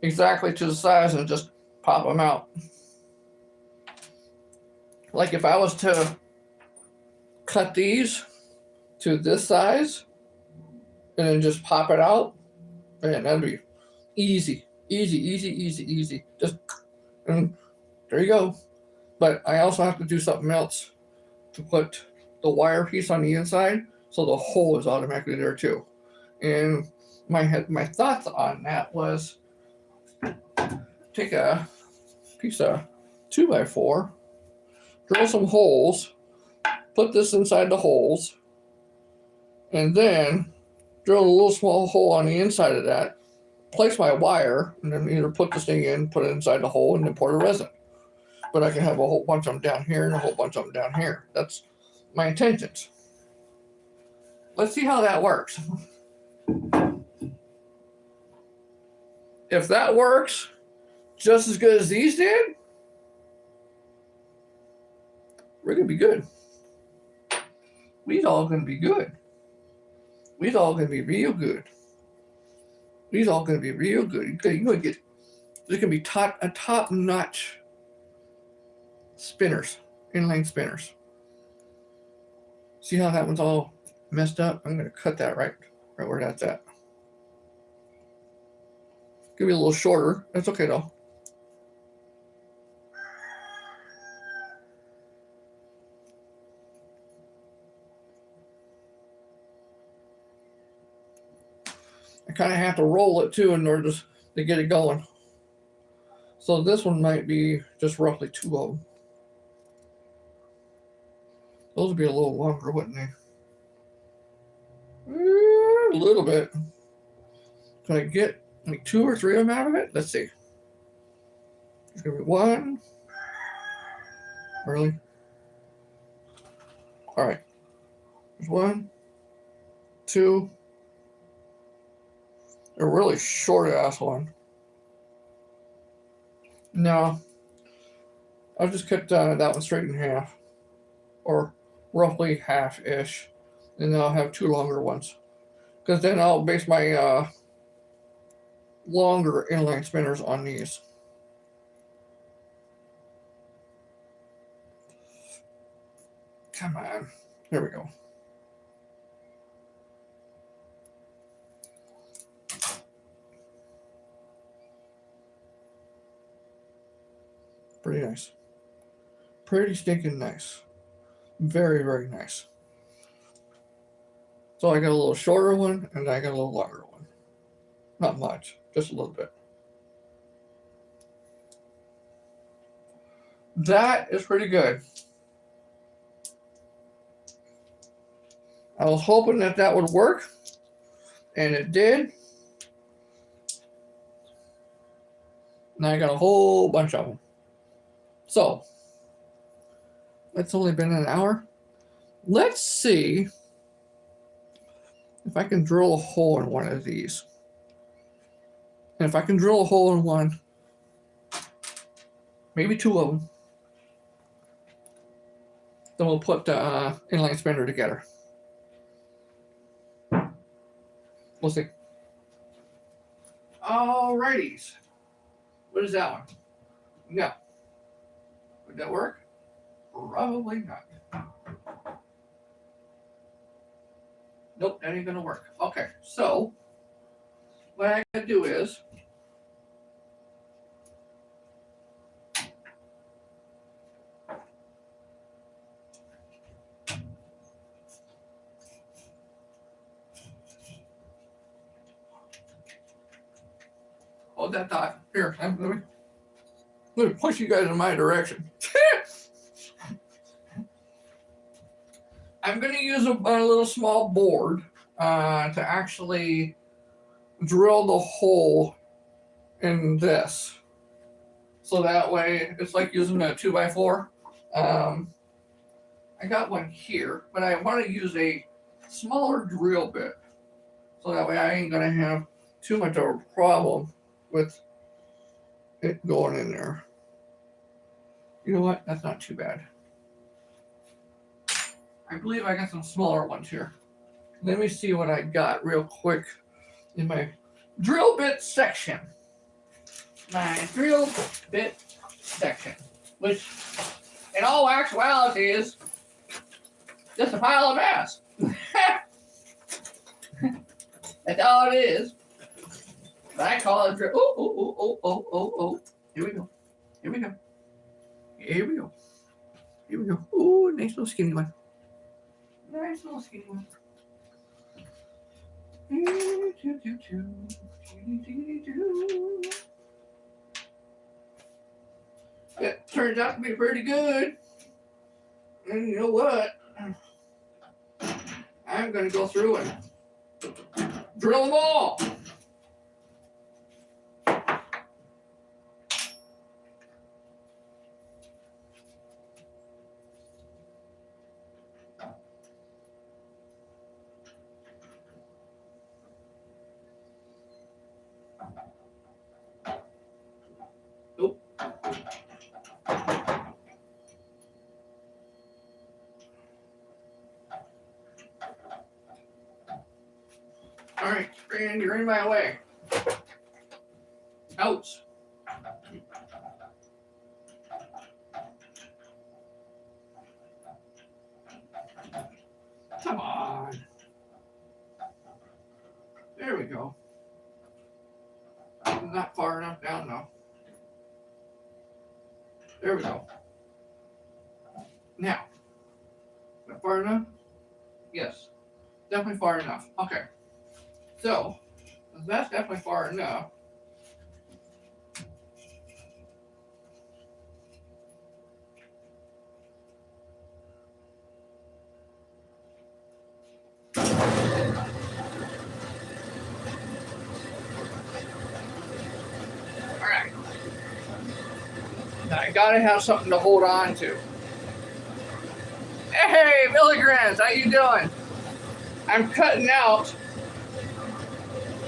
exactly to the size and just pop them out. Like if I was to cut these to this size and then just pop it out, man, that'd be easy. Just, and there you go. But I also have to do something else to put the wire piece on the inside, so the hole is automatically there too. And my thoughts on that was, take a piece of 2x4, drill some holes, put this inside the holes, and then drill a little small hole on the inside of that, place my wire, and then either put this thing in, put it inside the hole, and then pour the resin. But I can have a whole bunch of them down here and a whole bunch of them down here. That's my intentions. Let's see how that works. If that works just as good as these did, we're going to be good. We's all going to be good. We's all going to be real good. We's all going to be real good. You're going to get, there's going to be top-notch spinners, inline spinners. See how that one's all messed up? I'm going to cut that right where that's at. Give me a little shorter. That's okay though. I kind of have to roll it too in order to get it going. So this one might be just roughly 2 of them. Those would be a little longer, wouldn't they? A little bit. Can I get like 2 or 3 of them out of it? Let's see. There's gonna be 1. Really? All right. There's 1, 2. A really short ass one. No. I'll just cut that one straight in half, or roughly half-ish, and then I'll have 2 longer ones, because then I'll base my longer inline spinners on these. Come on. There we go. Pretty nice. Pretty stinking nice. Very, very nice. So I got a little shorter one and I got a little longer one. Not much, just a little bit. That is pretty good. I was hoping that that would work, and it did. And I got a whole bunch of them. So, it's only been an hour. Let's see if I can drill a hole in one of these. And if I can drill a hole in one, maybe two of them, then we'll put the inline spinner together. We'll see. Alrighties. What is that one? No. Would that work? Probably not. Nope, that ain't gonna work. Okay, so what I gotta do is hold that thought. Here, let me push you guys in my direction. I'm going to use a little small board to actually drill the hole in this. So that way, it's like using a 2x4. I got one here, but I want to use a smaller drill bit. So that way I ain't going to have too much of a problem with it going in there. You know what? That's not too bad. I believe I got some smaller ones here. Let me see what I got real quick in my drill bit section. My drill bit section, which in all actuality is just a pile of ass. That's all it is. But I call it drill. Oh. Here we go. Here we go. Here we go. Here we go. Ooh, nice little skinny one. Nice little skinny one. It turns out to be pretty good. And you know what? I'm going to go through and drill them all. All right, friend, you're in my way. Ouch. Come on. There we go. Not far enough down though. There we go. Now, is that far enough? Yes, definitely far enough. Okay. So, that's definitely far enough. Alright. Now I gotta have something to hold on to. Hey, Milligrams, how you doing? I'm cutting out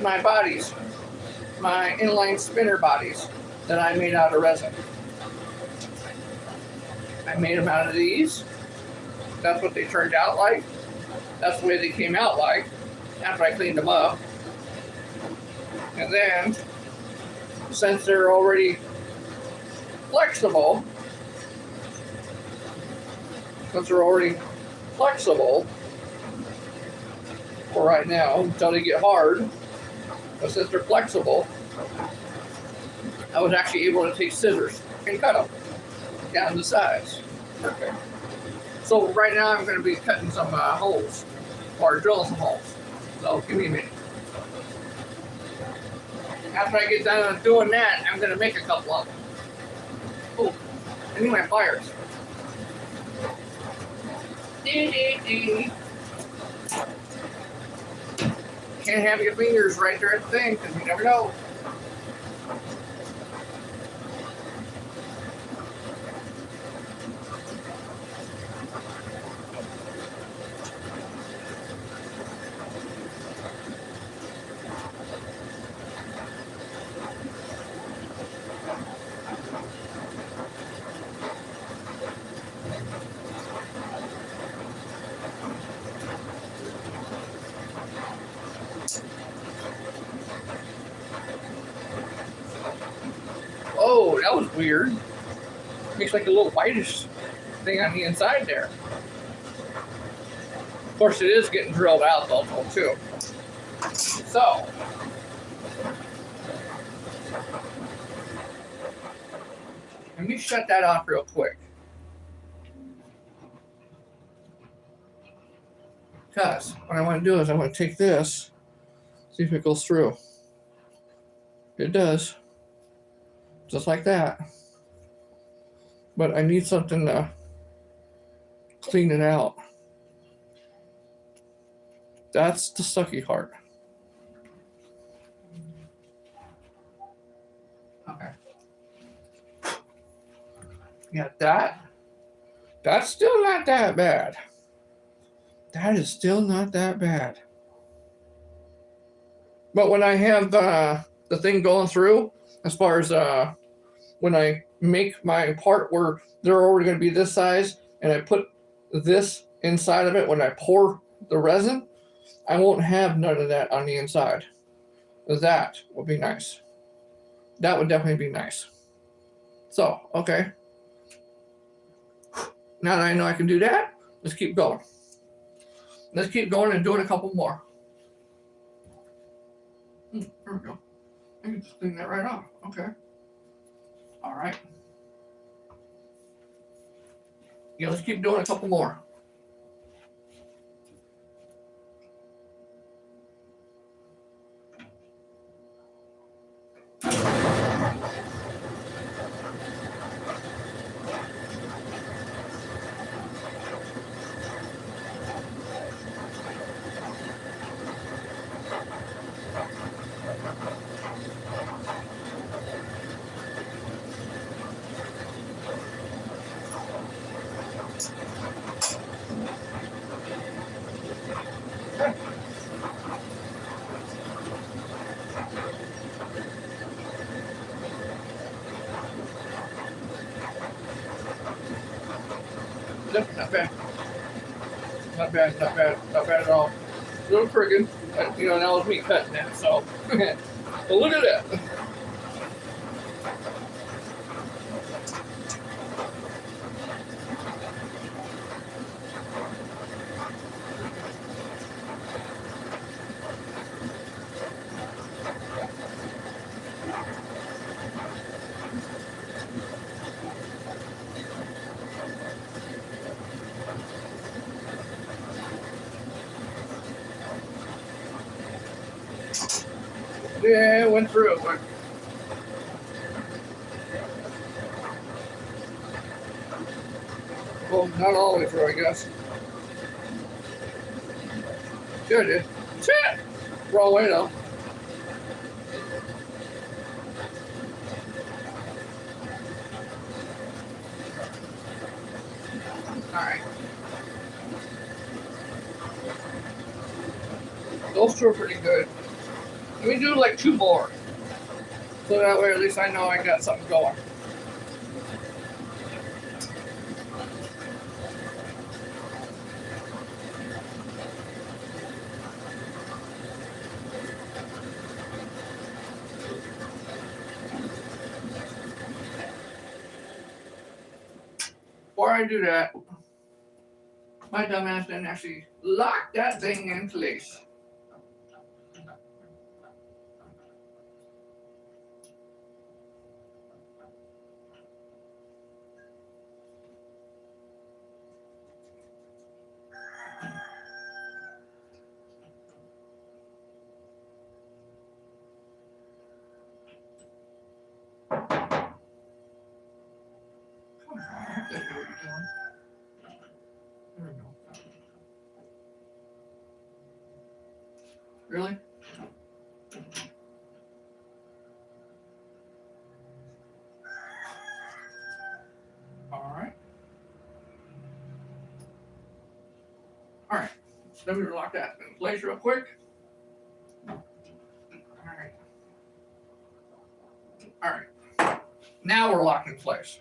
my bodies, my inline spinner bodies that I made out of resin. I made them out of these. That's what they turned out like. That's the way they came out like after I cleaned them up. And then, since they're already flexible, for right now, until they get hard, but since they're flexible, I was actually able to take scissors and cut them down to size. Okay. So right now I'm going to be cutting some holes or drilling some holes. So give me a minute. After I get done doing that, I'm gonna make a couple of them. Oh, I need my pliers. Can't have your fingers right there at the thing because you never know. Oh, that was weird. Makes like a little whitish thing on the inside there. Of course, it is getting drilled out though, too. So, let me shut that off real quick. Because what I want to do is I want to take this, see if it goes through. It does. Just like that. But I need something to clean it out. That's the sucky part. Okay. Yeah, that's still not that bad. That is still not that bad. But when I have the thing going through, as far as when I make my part where they're already going to be this size, and I put this inside of it when I pour the resin, I won't have none of that on the inside. That would be nice. That would definitely be nice. So, okay. Now that I know I can do that, let's keep going. Let's keep going and doing a couple more. There we go. I can just clean that right off. Okay. All right. Yeah, let's keep doing a couple more. Not bad. Not bad, not bad, not bad at all. A little crooked, but you know, that was me cutting that, so. But look at that. Yeah, it went through. Well, not all the way through, I guess. Good, dude. Shit! Wrong way, though. Alright. Those two are pretty good. Let me do like 2 more. So that way at least I know I got something going. Before I do that, my dumbass didn't actually lock that thing in place. what you're doing. There we go. Really? All right. All right. Let me lock that in place real quick. All right. All right. Now we're locked in place.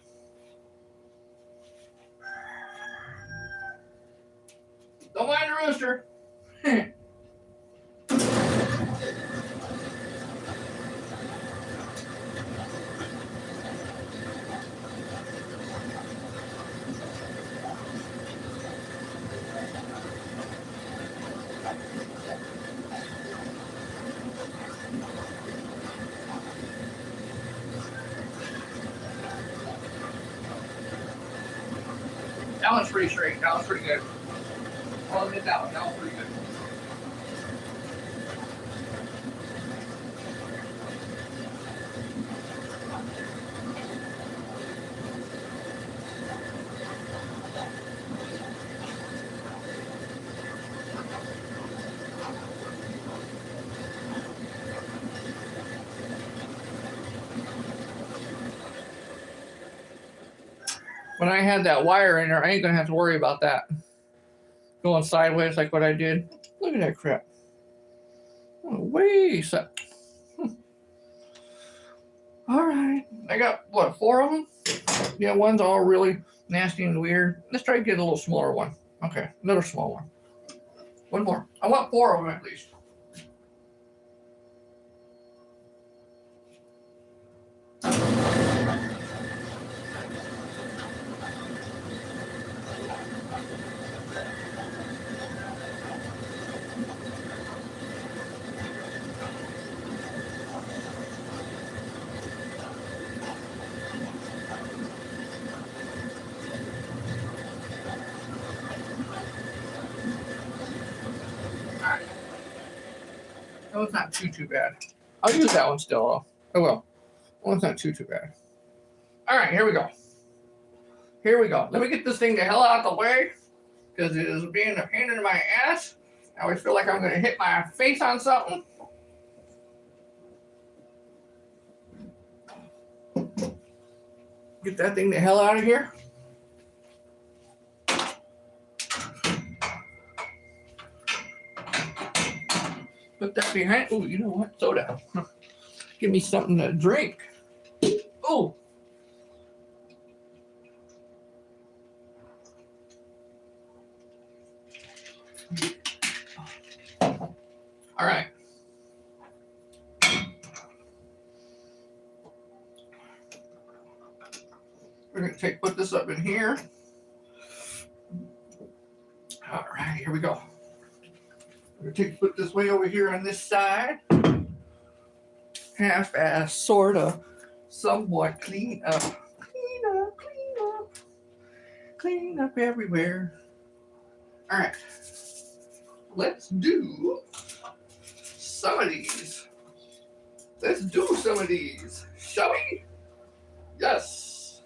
Don't mind the rooster. That one's pretty straight. That one's pretty good. I'll admit that one. That one's pretty good. When I had that wire in there, I ain't gonna have to worry about that going sideways like what I did. Look at that crap. Oh, wait. All right. I got, what, 4 of them? Yeah, one's all really nasty and weird. Let's try to get a little smaller one. Okay, another small one. One more. I want 4 of them at least. That one's not too bad. I'll use that one still, though. I will. That one's not too bad. All right, here we go. Here we go. Let me get this thing the hell out of the way because it is being a pain in my ass. I always feel like I'm going to hit my face on something. Get that thing the hell out of here. Put that behind. Oh, you know what? Soda. Give me something to drink. Oh. All right. We're going to put this up in here. All right, here we go. We're going to put this way over here on this side. Half-ass, sort of, somewhat clean up. Clean up, clean up. Clean up everywhere. All right. Let's do some of these. Let's do some of these, shall we? Yes.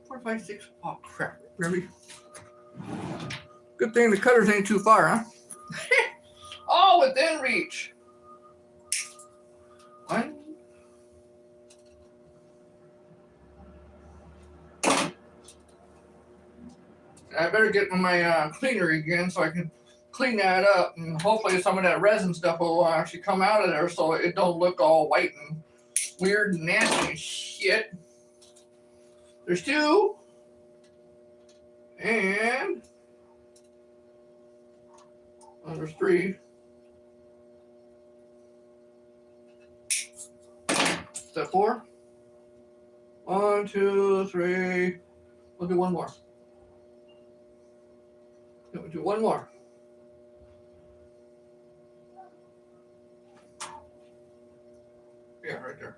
4, 5, 6. Oh, crap. Really? Good thing the cutters ain't too far, huh? All within reach. 1. I better get my cleaner again so I can clean that up, and hopefully some of that resin stuff will actually come out of there so it don't look all white and weird and nasty and shit. There's 2. And there's 3. Is that 4? 1, 2, 3. We'll do one more. We'll do one more. Yeah, right there.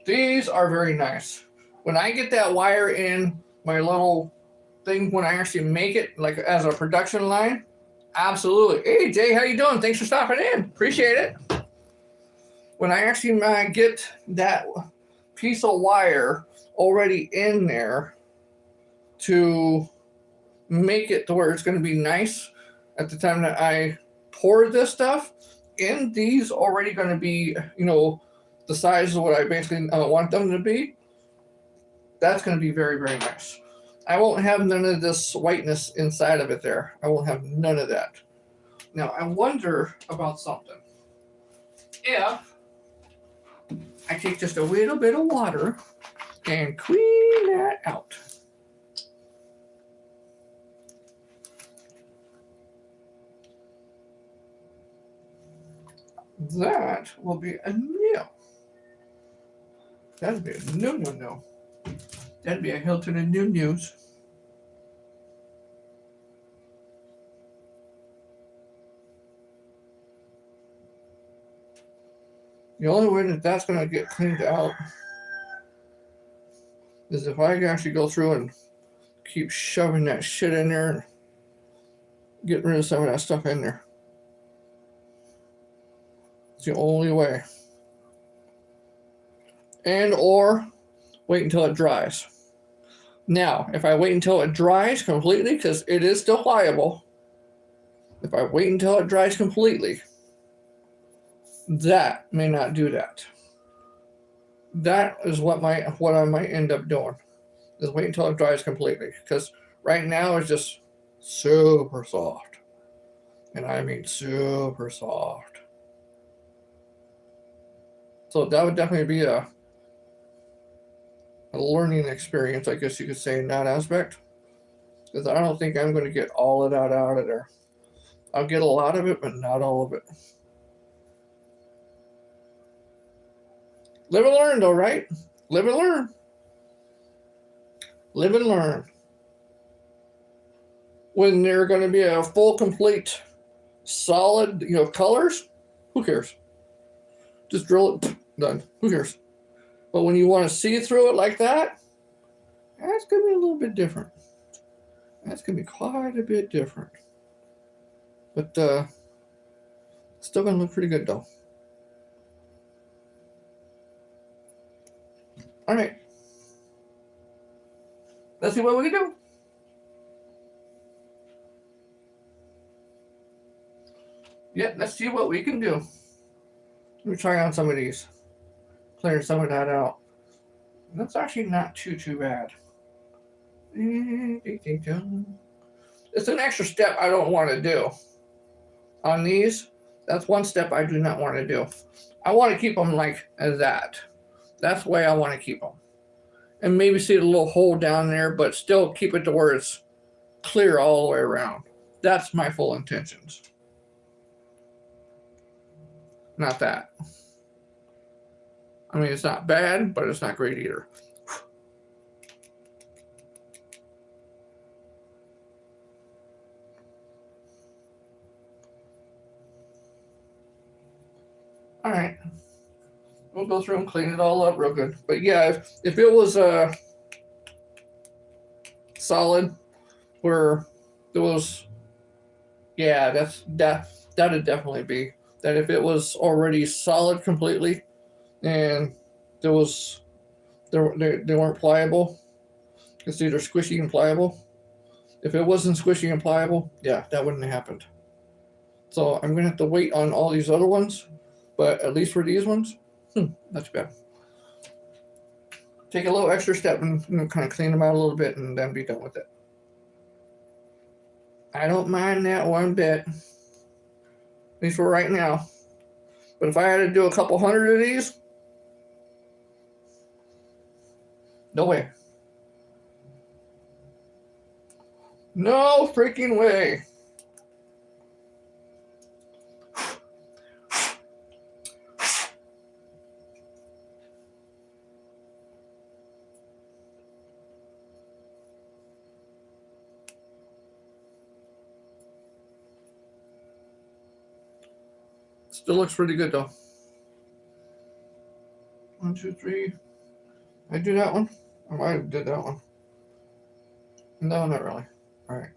These are very nice. When I get that wire in my little thing, when I actually make it like as a production line, Absolutely. Hey, Jay, how you doing? Thanks for stopping in. Appreciate it. When I actually get that piece of wire already in there to make it to where it's going to be nice at the time that I pour this stuff in, these already going to be, the size of what I basically want them to be. That's going to be very, very nice. I won't have none of this whiteness inside of it there. I won't have none of that. Now, I wonder about something. If I take just a little bit of water and clean that out. That will be a no. That'd be a no. That'd be a Hilton and new news. The only way that that's going to get cleaned out is if I actually go through and keep shoving that shit in there and getting rid of some of that stuff in there. It's the only way. And or wait until it dries. Now, if I wait until it dries completely, because it is still pliable, if I wait until it dries completely, that may not do that. That is what I might end up doing, is wait until it dries completely, because right now it's just super soft, and I mean super soft. So that would definitely be a learning experience, I guess you could say, in that aspect, because I don't think I'm going to get all of that out of there. I'll get a lot of it, but not all of it. Live and learn, though, right? Live and learn. Live and learn. When they're going to be a full, complete, solid, colors, who cares? Just drill it, done. Who cares? But when you want to see through it like that, that's going to be a little bit different. That's going to be quite a bit different. But still going to look pretty good, though. All right. Let's see what we can do. Yeah, let's see what we can do. Let me try on some of these. Clear some of that out. That's actually not too bad. It's an extra step I don't want to do. On these, that's one step I do not want to do. I want to keep them like that. That's the way I want to keep them. And maybe see a little hole down there, but still keep it to where it's clear all the way around. That's my full intentions. Not that. I mean, it's not bad, but it's not great either. All right. We'll go through and clean it all up real good. But yeah, if it was solid, where there was, yeah, that'd definitely be that. If it was already solid completely, and they weren't pliable, it's either squishy and pliable. If it wasn't squishy and pliable, yeah, that wouldn't have happened. So I'm gonna have to wait on all these other ones, but at least for these ones, not too bad. Take a little extra step and kind of clean them out a little bit, and then be done with it. I don't mind that one bit, at least for right now. But if I had to do a couple hundred of these, no way. No freaking way. Still looks pretty good though. 1, 2, 3. I do that one? I might have did that one. No, not really. All right.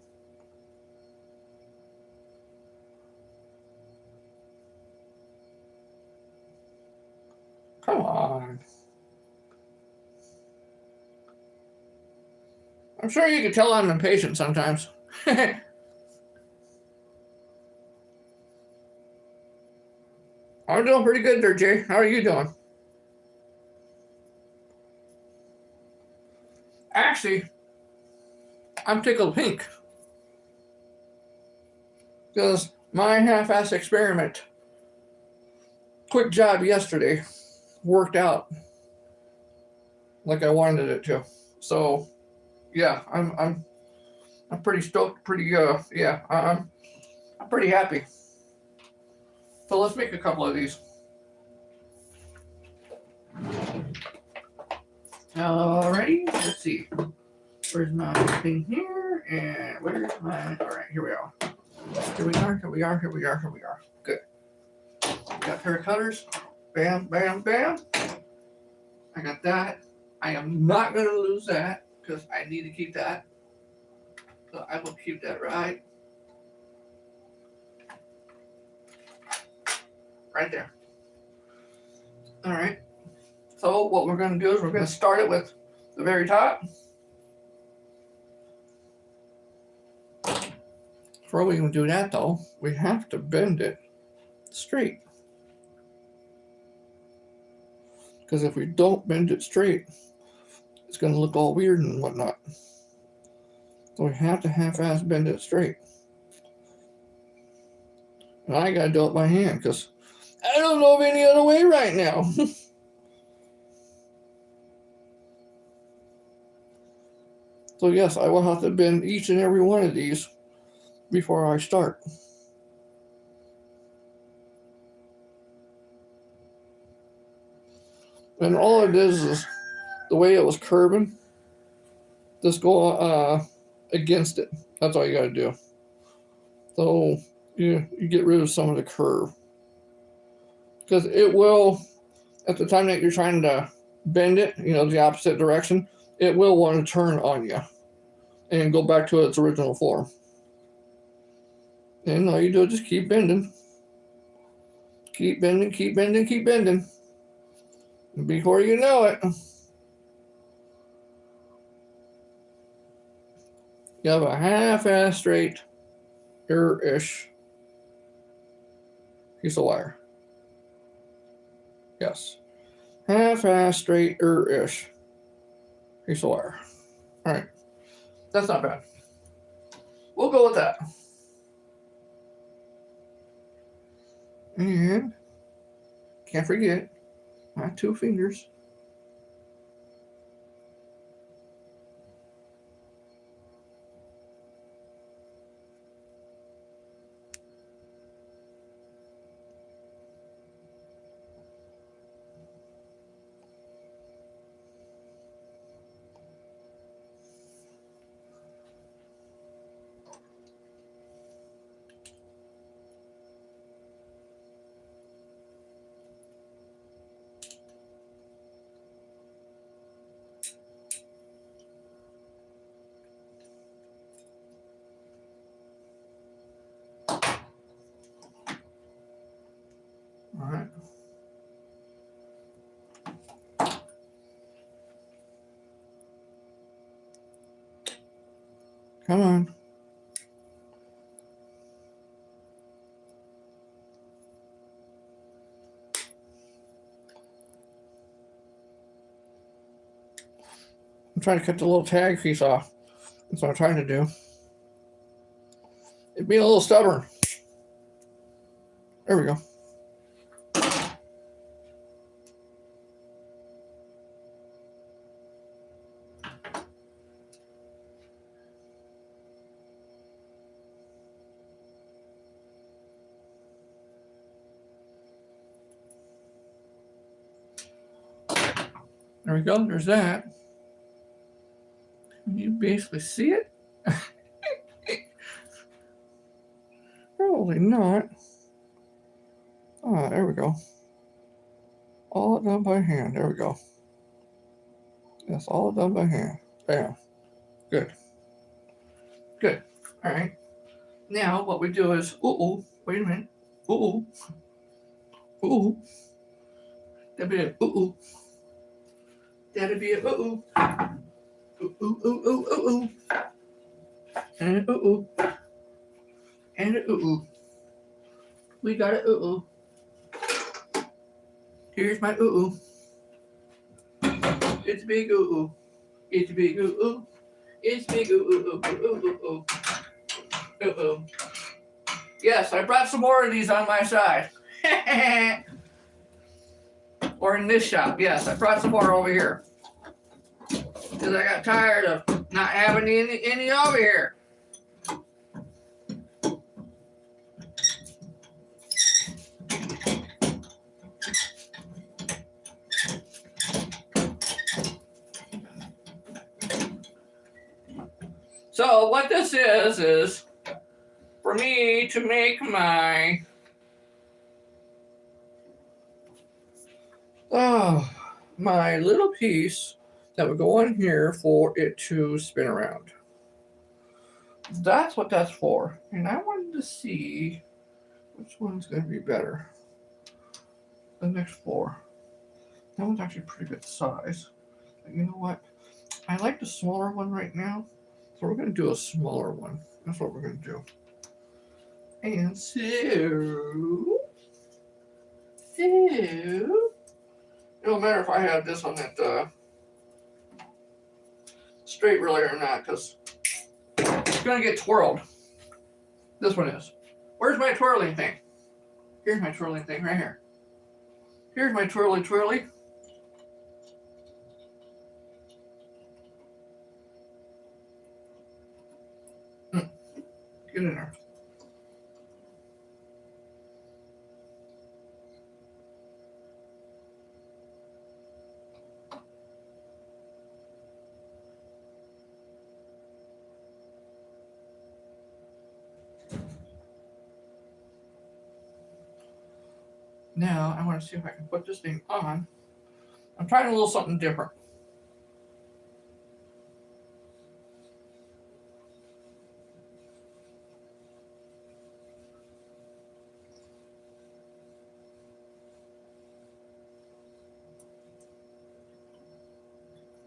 Come on. I'm sure you can tell I'm impatient sometimes. I'm doing pretty good there, Jay. How are you doing? Actually, I'm tickled pink. Because my half-assed experiment, quick job yesterday, worked out like I wanted it to. So, yeah, I'm pretty stoked. I'm pretty happy. So let's make a couple of these. Alrighty, let's see. Where's my thing here? And where's my? All right, here we are. Here we are. Good. Got a pair of cutters. Bam, bam, bam. I got that. I am not going to lose that because I need to keep that. So I will keep that right there. All right. So what we're going to do is we're going to start it with the very top. Before we can do that, though, we have to bend it straight. Because if we don't bend it straight, it's going to look all weird and whatnot. So we have to half-ass bend it straight. And I got to do it by hand because I don't know of any other way right now. So yes, I will have to bend each and every one of these before I start. And all it is the way it was curving, just go against it. That's all you got to do. So you get rid of some of the curve. Because it will, at the time that you're trying to bend it, the opposite direction, it will want to turn on you and go back to its original form. And all you do is just keep bending. Keep bending, keep bending, keep bending. And before you know it, you have a half-ass straight, ish piece of wire. Yes. Half-ass straight, ish piece of wire. All right. That's not bad. We'll go with that. And can't forget my 2 fingers. All right. Come on. I'm trying to cut the little tag piece off. That's what I'm trying to do. It's being a little stubborn. There we go. There we go. There's that. Can you basically see it? Probably not. Ah, there we go. All done by hand. There we go. Yes, all done by hand. Bam. Good. Good. All right. Now what we do is, wait a minute. That'd be a ooh. That'd be a ooh. Ooh, ooh, ooh, ooh, ooh, ooh. And an ooh, ooh. And an ooh, ooh. We got a ooh, ooh. Here's my ooh, ooh. It's a big ooh, ooh. It's a big ooh, ooh. It's big ooh, ooh, ooh, ooh, ooh, ooh. Ooh, ooh. Yes, I brought some more of these on my side. Or in this shop. Yes, I brought some more over here. Because I got tired of not having any over here. So what this is for me to make my my little piece that would go on here for it to spin around. That's what that's for. And I wanted to see which one's going to be better. The next four. That one's actually pretty good size. But you know what? I like the smaller one right now. So we're going to do a smaller one. That's what we're going to do. And so it don't matter if I have this on that straight really or not, because it's going to get twirled. This one is. Where's my twirling thing? Here's my twirling thing right here. Here's my twirly twirly. Get in there. Now I want to see if I can put this thing on. I'm trying a little something different.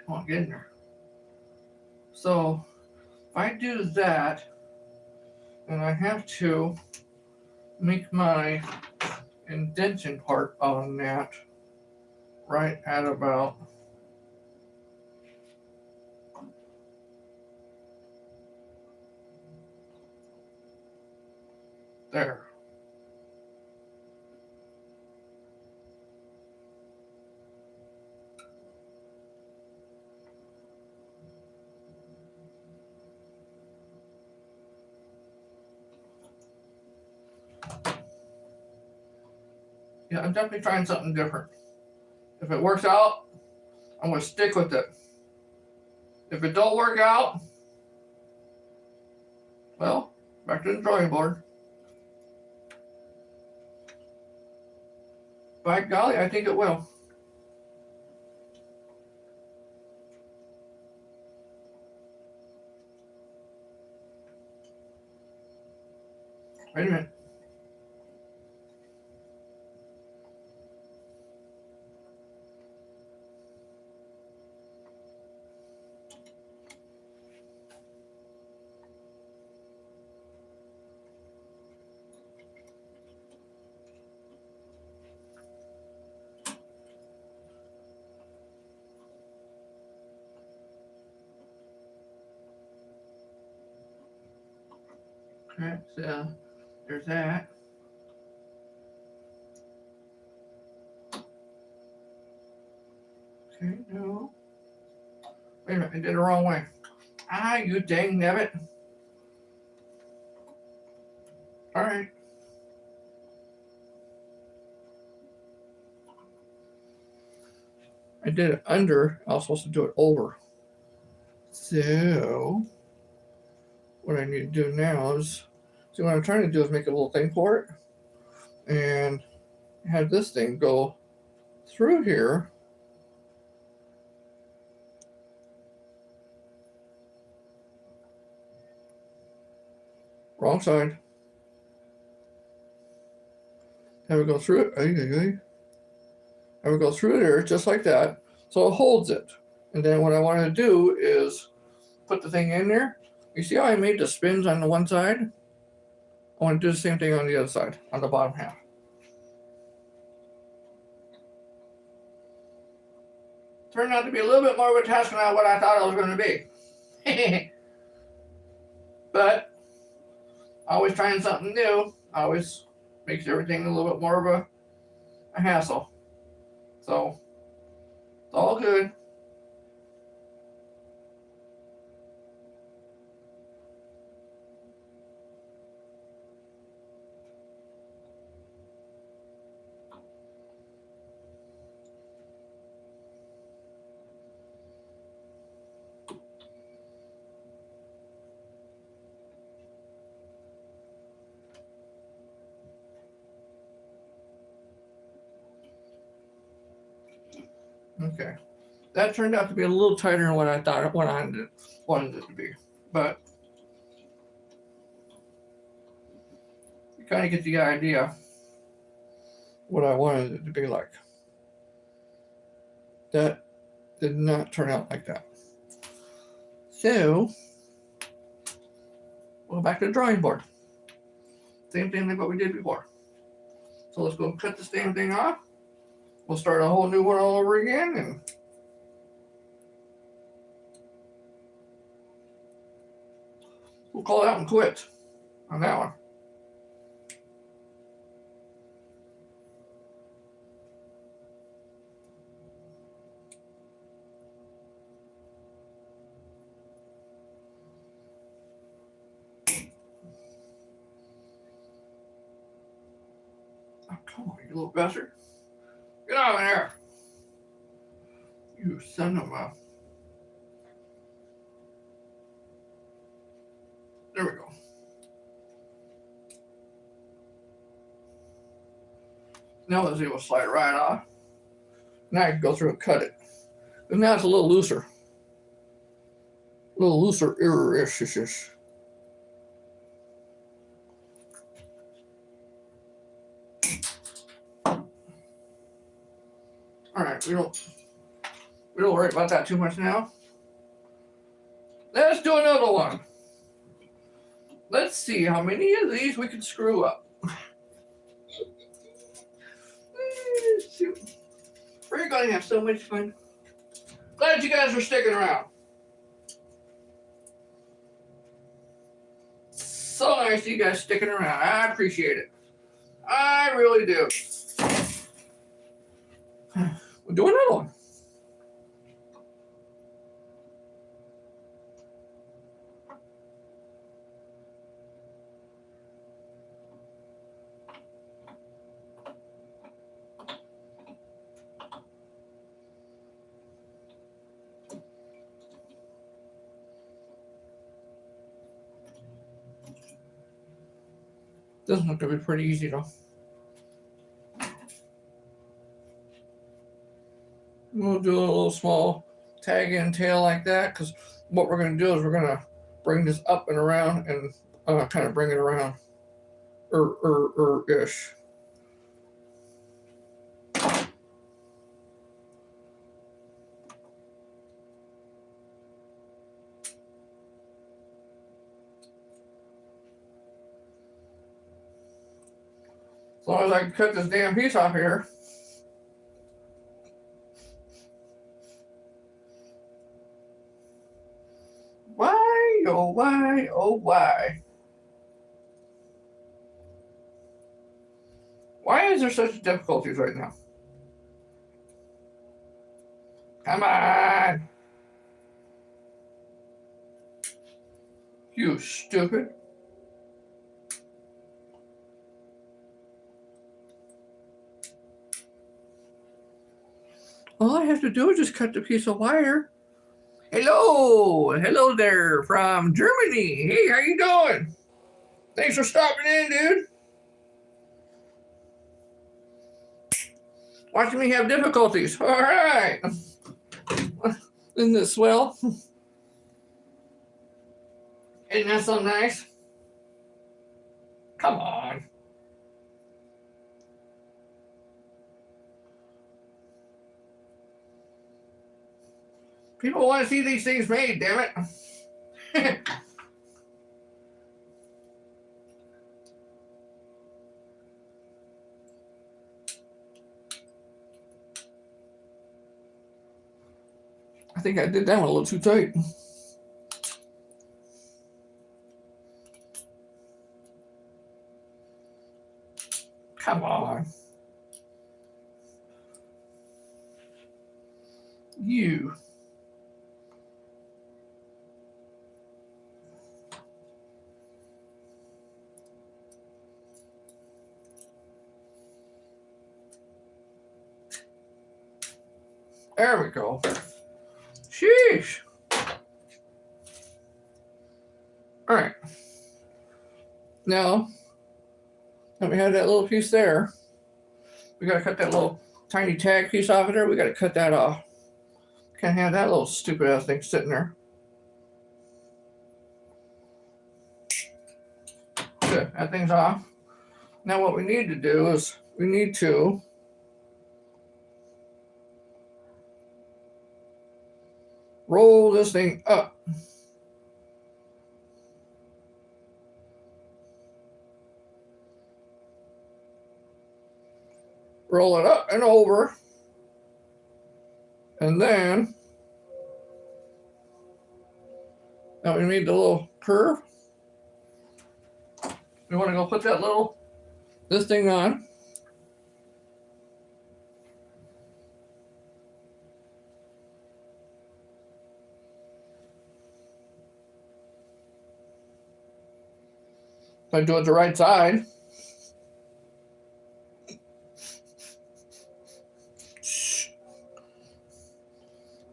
Come on, get in there. So if I do that, then I have to make my indentation part on that right at about there. Yeah, I'm definitely trying something different. If it works out, I'm going to stick with it. If it don't work out, well, back to the drawing board. By golly, I think it will. Wait a minute. Okay, so there's that. Okay, no. Wait a minute, I did it the wrong way. Ah, you dang nabbit. All right. I did it under. I was supposed to do it over. So what I need to do now is, see what I'm trying to do is make a little thing for it and have this thing go through here. Wrong side. Have it go through it. And we go through there just like that. So it holds it. And then what I want to do is put the thing in there. You see how I made the spins on the one side? I want to do the same thing on the other side, on the bottom half. Turned out to be a little bit more of a task than what I thought it was going to be. But always trying something new always makes everything a little bit more of a hassle. So it's all good. Okay, that turned out to be a little tighter than what I thought it wanted it to be, but you kind of get the idea what I wanted it to be like. That did not turn out like that. So we'll go back to the drawing board. Same thing like what we did before. So let's go cut this damn thing off. We'll start a whole new one all over again, and we'll call it out and quit on that one. Oh, come on, you little bastard. Get out of there. You son of a... There we go. Now let's see, we'll slide it right off. Now I can go through and cut it. But now it's a little looser. A little looser-ish. Alright, we don't worry about that too much now. Let's do another one. Let's see how many of these we can screw up. We're going to have so much fun. Glad you guys are sticking around. So nice you guys sticking around. I appreciate it. I really do. We'll do another one. This one's going to be pretty easy though. We'll do a little small tag and tail like that, because what we're going to do is we're going to bring this up and around and kind of bring it around ish. As long as I can cut this damn piece off here. Why, oh why, oh why? Why is there such difficulties right now? Come on! You stupid. All I have to do is just cut the piece of wire. Hello there from Germany. Hey, how you doing? Thanks for stopping in, dude. Watching me have difficulties. All right. Isn't this swell? Isn't that so nice? Come on. People want to see these things made, damn it. I think I did that one a little too tight. Come on. You. There we go. Sheesh. All right. Now, let me have that little piece there. We got to cut that little tiny tag piece off of there. We got to cut that off. Can't have that little stupid ass thing sitting there. Good. That thing's off. Now what we need to do is we need to roll this thing up. Roll it up and over. And then now we need the little curve. We want to go put this thing on. If I do it the right side. Shh.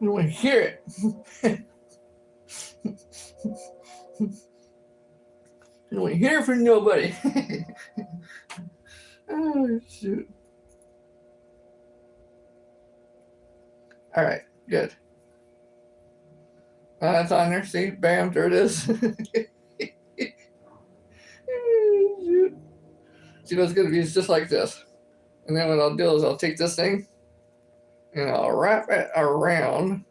You don't want to hear it. You don't want to hear from nobody. Oh, shoot. All right, good. That's on there. See, bam, there it is. See, what's going to be just like this. And then what I'll do is I'll take this thing and I'll wrap it around.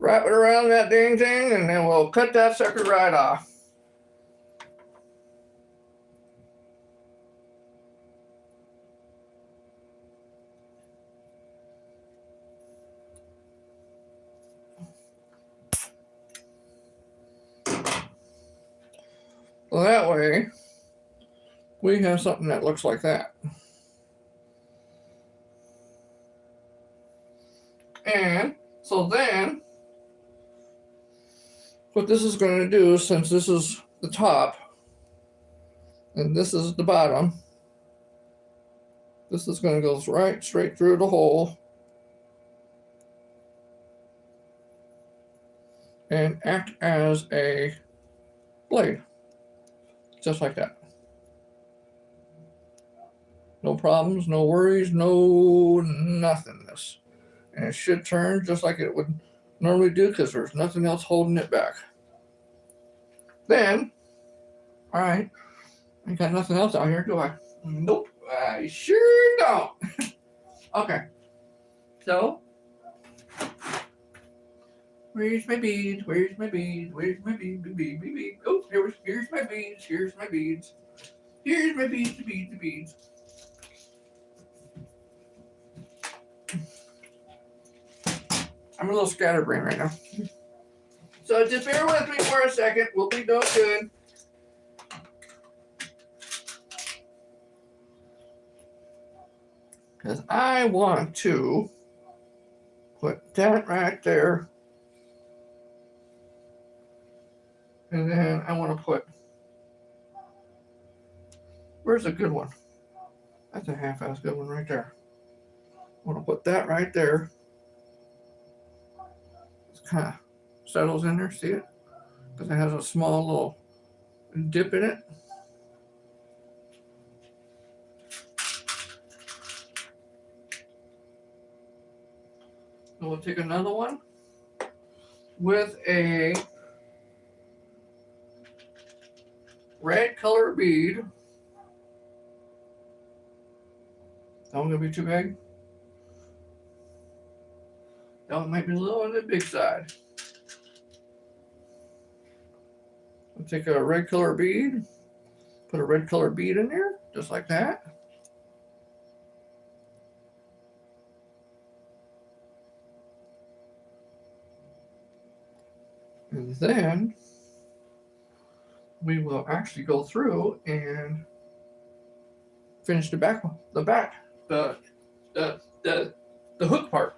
Wrap it around that dang thing, and then we'll cut that sucker right off. So that way, we have something that looks like that. And so then, what this is going to do, since this is the top, and this is the bottom, this is going to go right straight through the hole and act as a blade, just like that. No problems, no worries, no nothingness. And it should turn just like it would normally do because there's nothing else holding it back. Then, all right, I got nothing else out here, do I? Nope, I sure don't. Okay, so where's my beads? Where's my beads? Where's my beads? Bead. Oh, here's my beads. Here's my beads. Here's my beads. The beads. The beads. I'm a little scatterbrained right now. So just bear with me for a second. We'll be doing good. Because I want to put that right there. And then I want to put, where's a good one? That's a half-ass good one right there. I want to put that right there. It kind of settles in there, see it? Because it has a small little dip in it. we'll take another one with a red color bead. That one gonna be too big. That one might be a little on the big side. I'll take a red color bead, put a red color bead in there, just like that. And then we will actually go through and finish the hook part.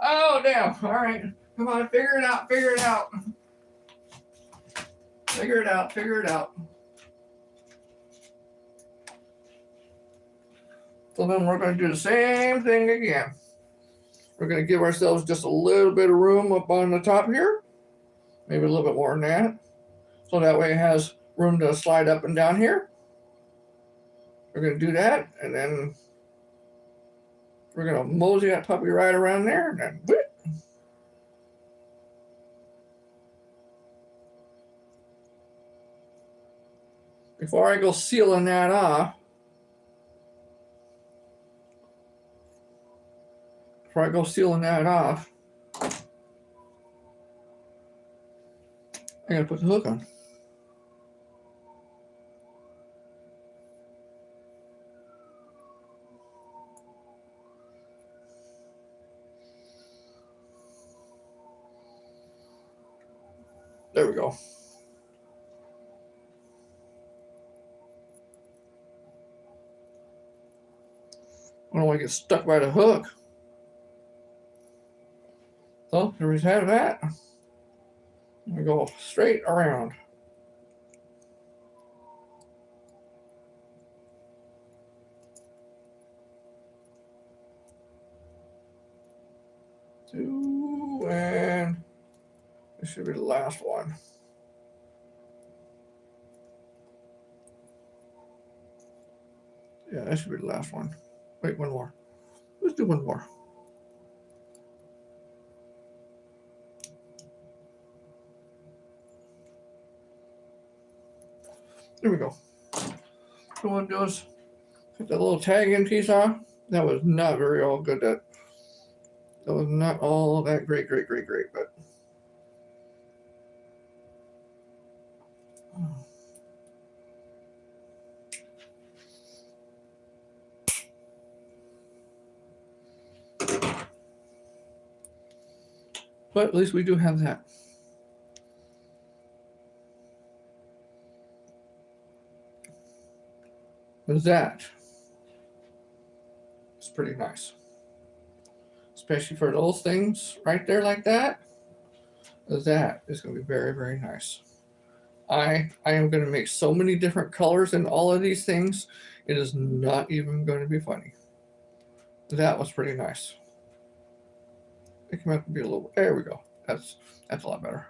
Oh damn! All right, come on, figure it out. Figure it out. Figure it out. Figure it out. So then we're going to do the same thing again. We're going to give ourselves just a little bit of room up on the top here. Maybe a little bit more than that. So that way it has room to slide up and down here. We're going to do that. And then we're going to mosey that puppy right around there. And then whip. Before I go sealing that off, I'm going to put the hook on. There we go. I don't want to get stuck by the hook. So here we have that. We go straight around. Two, and this should be the last one. Yeah, that should be the last one. Wait, one more. Let's do one more. There we go. So what we'll do is put that little tag in piece off. That was not very all good. That was not all that great, but at least we do have that. That is pretty nice, especially for those things right there like that. That is going to be very, very nice. I am going to make so many different colors in all of these things. It is not even going to be funny. That was pretty nice. It came out to be a little. There we go. That's a lot better.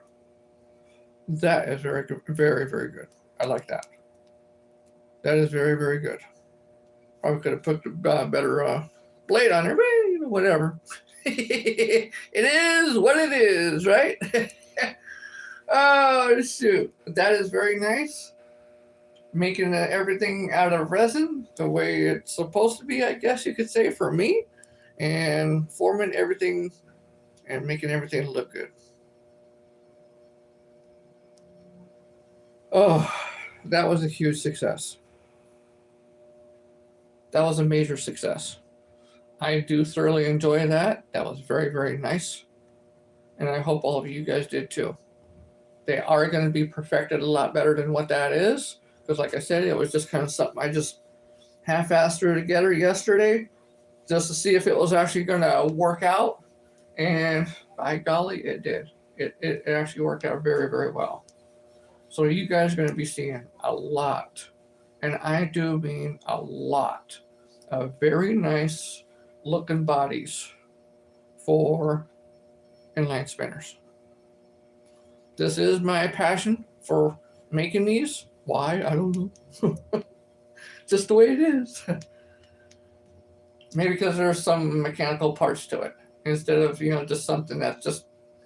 That is very good, very, very good. I like that. That is very, very good. Probably could have put the better blade on there, but you know, whatever. It is what it is, right? Oh, shoot. That is very nice. Making everything out of resin the way it's supposed to be, I guess you could say, for me. And forming everything and making everything look good. Oh, that was a huge success. That was a major success. I do thoroughly enjoy that. That was very, very nice. And I hope all of you guys did too. They are going to be perfected a lot better than what that is. Because like I said, it was just kind of something I just half-assed threw together yesterday just to see if it was actually going to work out. And by golly, it did. It actually worked out very, very well. So you guys are going to be seeing a lot, and I do mean a lot, of very nice looking bodies for inline spinners. This is my passion for making these. Why? I don't know. Just the way it is. Maybe because there's some mechanical parts to it. instead of, you know, just something that just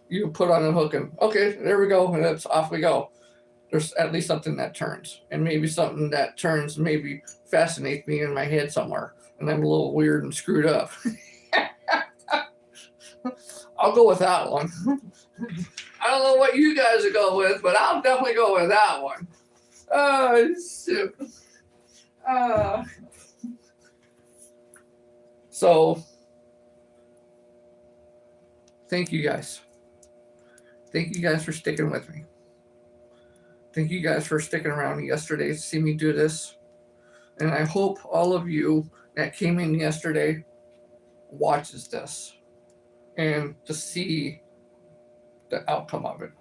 you put on a hook and okay, there we go, and it's off we go. There's at least something that turns, and maybe something that turns maybe fascinates me in my head somewhere, and I'm a little weird and screwed up. I'll go with that one. I don't know what you guys will go with, but I'll definitely go with that one. Oh, shoot. So, thank you guys. Thank you guys for sticking with me. Thank you guys for sticking around yesterday to see me do this. And I hope all of you that came in yesterday watches this and to see the outcome of it.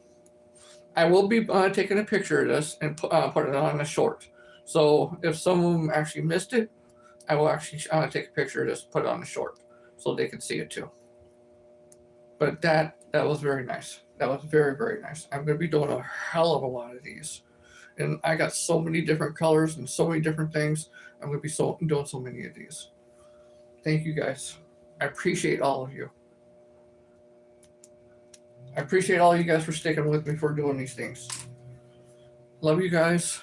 I will be taking a picture of this and put it on a short. So if some of them actually missed it, I will actually take a picture of this, put it on a short, so they can see it too. But that was very nice. That was very, very nice. I'm going to be doing a hell of a lot of these. And I got so many different colors and so many different things. I'm going to be doing so many of these. Thank you guys. I appreciate all of you. I appreciate all you guys for sticking with me for doing these things. Love you guys.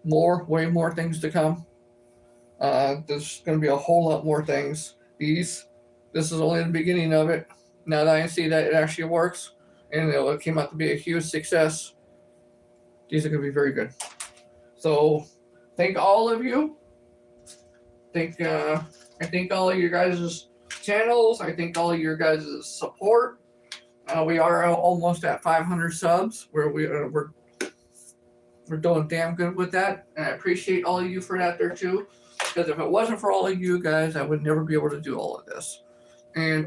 Way more things to come. There's going to be a whole lot more things. This is only the beginning of it. Now that I see that it actually works and it came out to be a huge success, these are going to be very good. So thank all of you. I thank all of your guys' channels. I thank all of your guys' support. We are almost at 500 subs. We're doing damn good with that, and I appreciate all of you for that there too. Because if it wasn't for all of you guys, I would never be able to do all of this,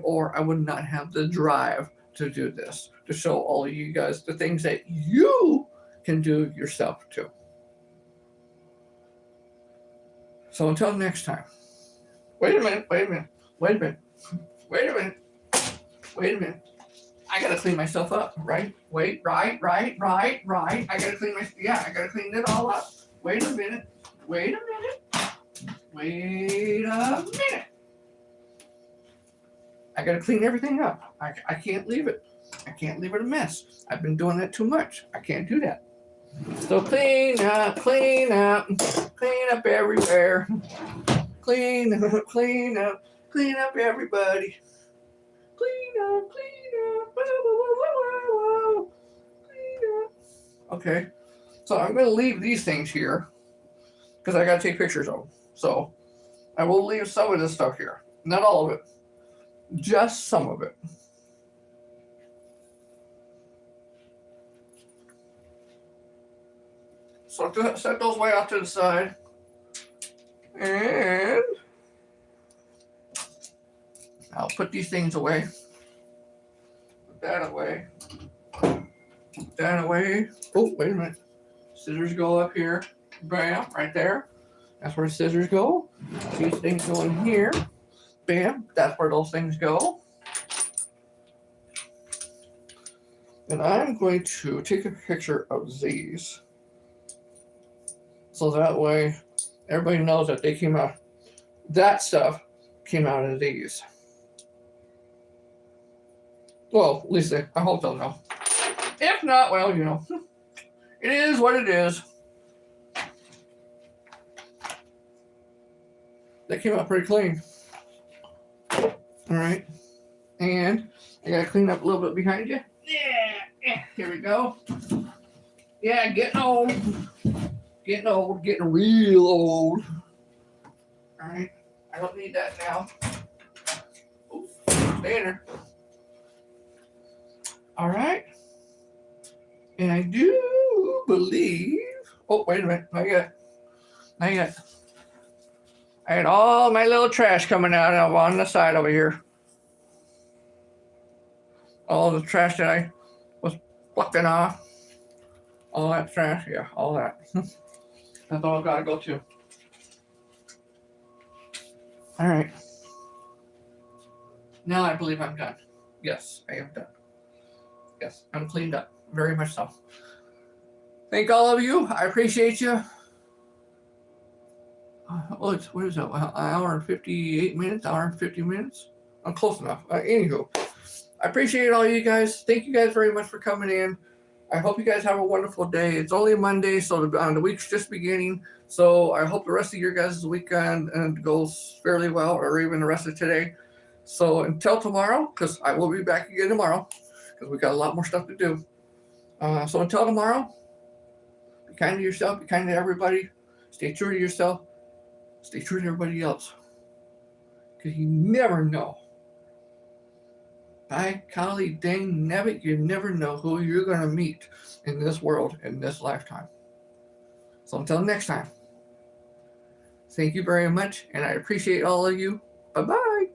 or I would not have the drive to do this, to show all of you guys the things that you can do yourself too. So until next time. Wait a minute. I gotta clean myself up, right? Right. I gotta clean I gotta clean it all up. Wait a minute. I gotta clean everything up. I can't leave it. I can't leave it a mess. I've been doing that too much. I can't do that. So clean up everywhere. Clean up everybody. Clean up. Clean up. Okay. So I'm going to leave these things here because I got to take pictures of them. So I will leave some of this stuff here. Not all of it. Just some of it. So set those way off to the side. And I'll put these things away. Put that away. Put that away. Oh, wait a minute. Scissors go up here. Bam, right there. That's where the scissors go. These things go in here. Bam, that's where those things go. And I'm going to take a picture of these. So that way everybody knows that they came out, that stuff came out of these. Well, at least I hope they'll know. If not, well, you know, it is what it is. That came out pretty clean. All right. And I got to clean up a little bit behind you. Yeah. Here we go. Yeah, getting old. Getting real old. All right. I don't need that now. Oops, stay there. All right. And I do believe. Oh, wait a minute. Not yet. I had all my little trash coming out on the side over here. All the trash that I was plucking off. All that trash. Yeah, all that. That's all gotta go too. All right. Now I believe I'm done. Yes, I am done. Yes, I'm cleaned up. Very much so. Thank all of you. I appreciate you. what is that? An hour and 58 minutes, hour and 50 minutes? I'm close enough. Anywho, I appreciate all you guys. Thank you guys very much for coming in. I hope you guys have a wonderful day. It's only Monday, so the week's just beginning. So I hope the rest of your guys' weekend goes fairly well, or even the rest of today. So until tomorrow, because I will be back again tomorrow, because we got a lot more stuff to do. So until tomorrow, be kind to yourself, be kind to everybody. Stay true to yourself. Stay true to everybody else. Because you never know. By golly dang nabbit, you never know who you're going to meet in this world in this lifetime. So until next time, thank you very much, and I appreciate all of you. Bye-bye.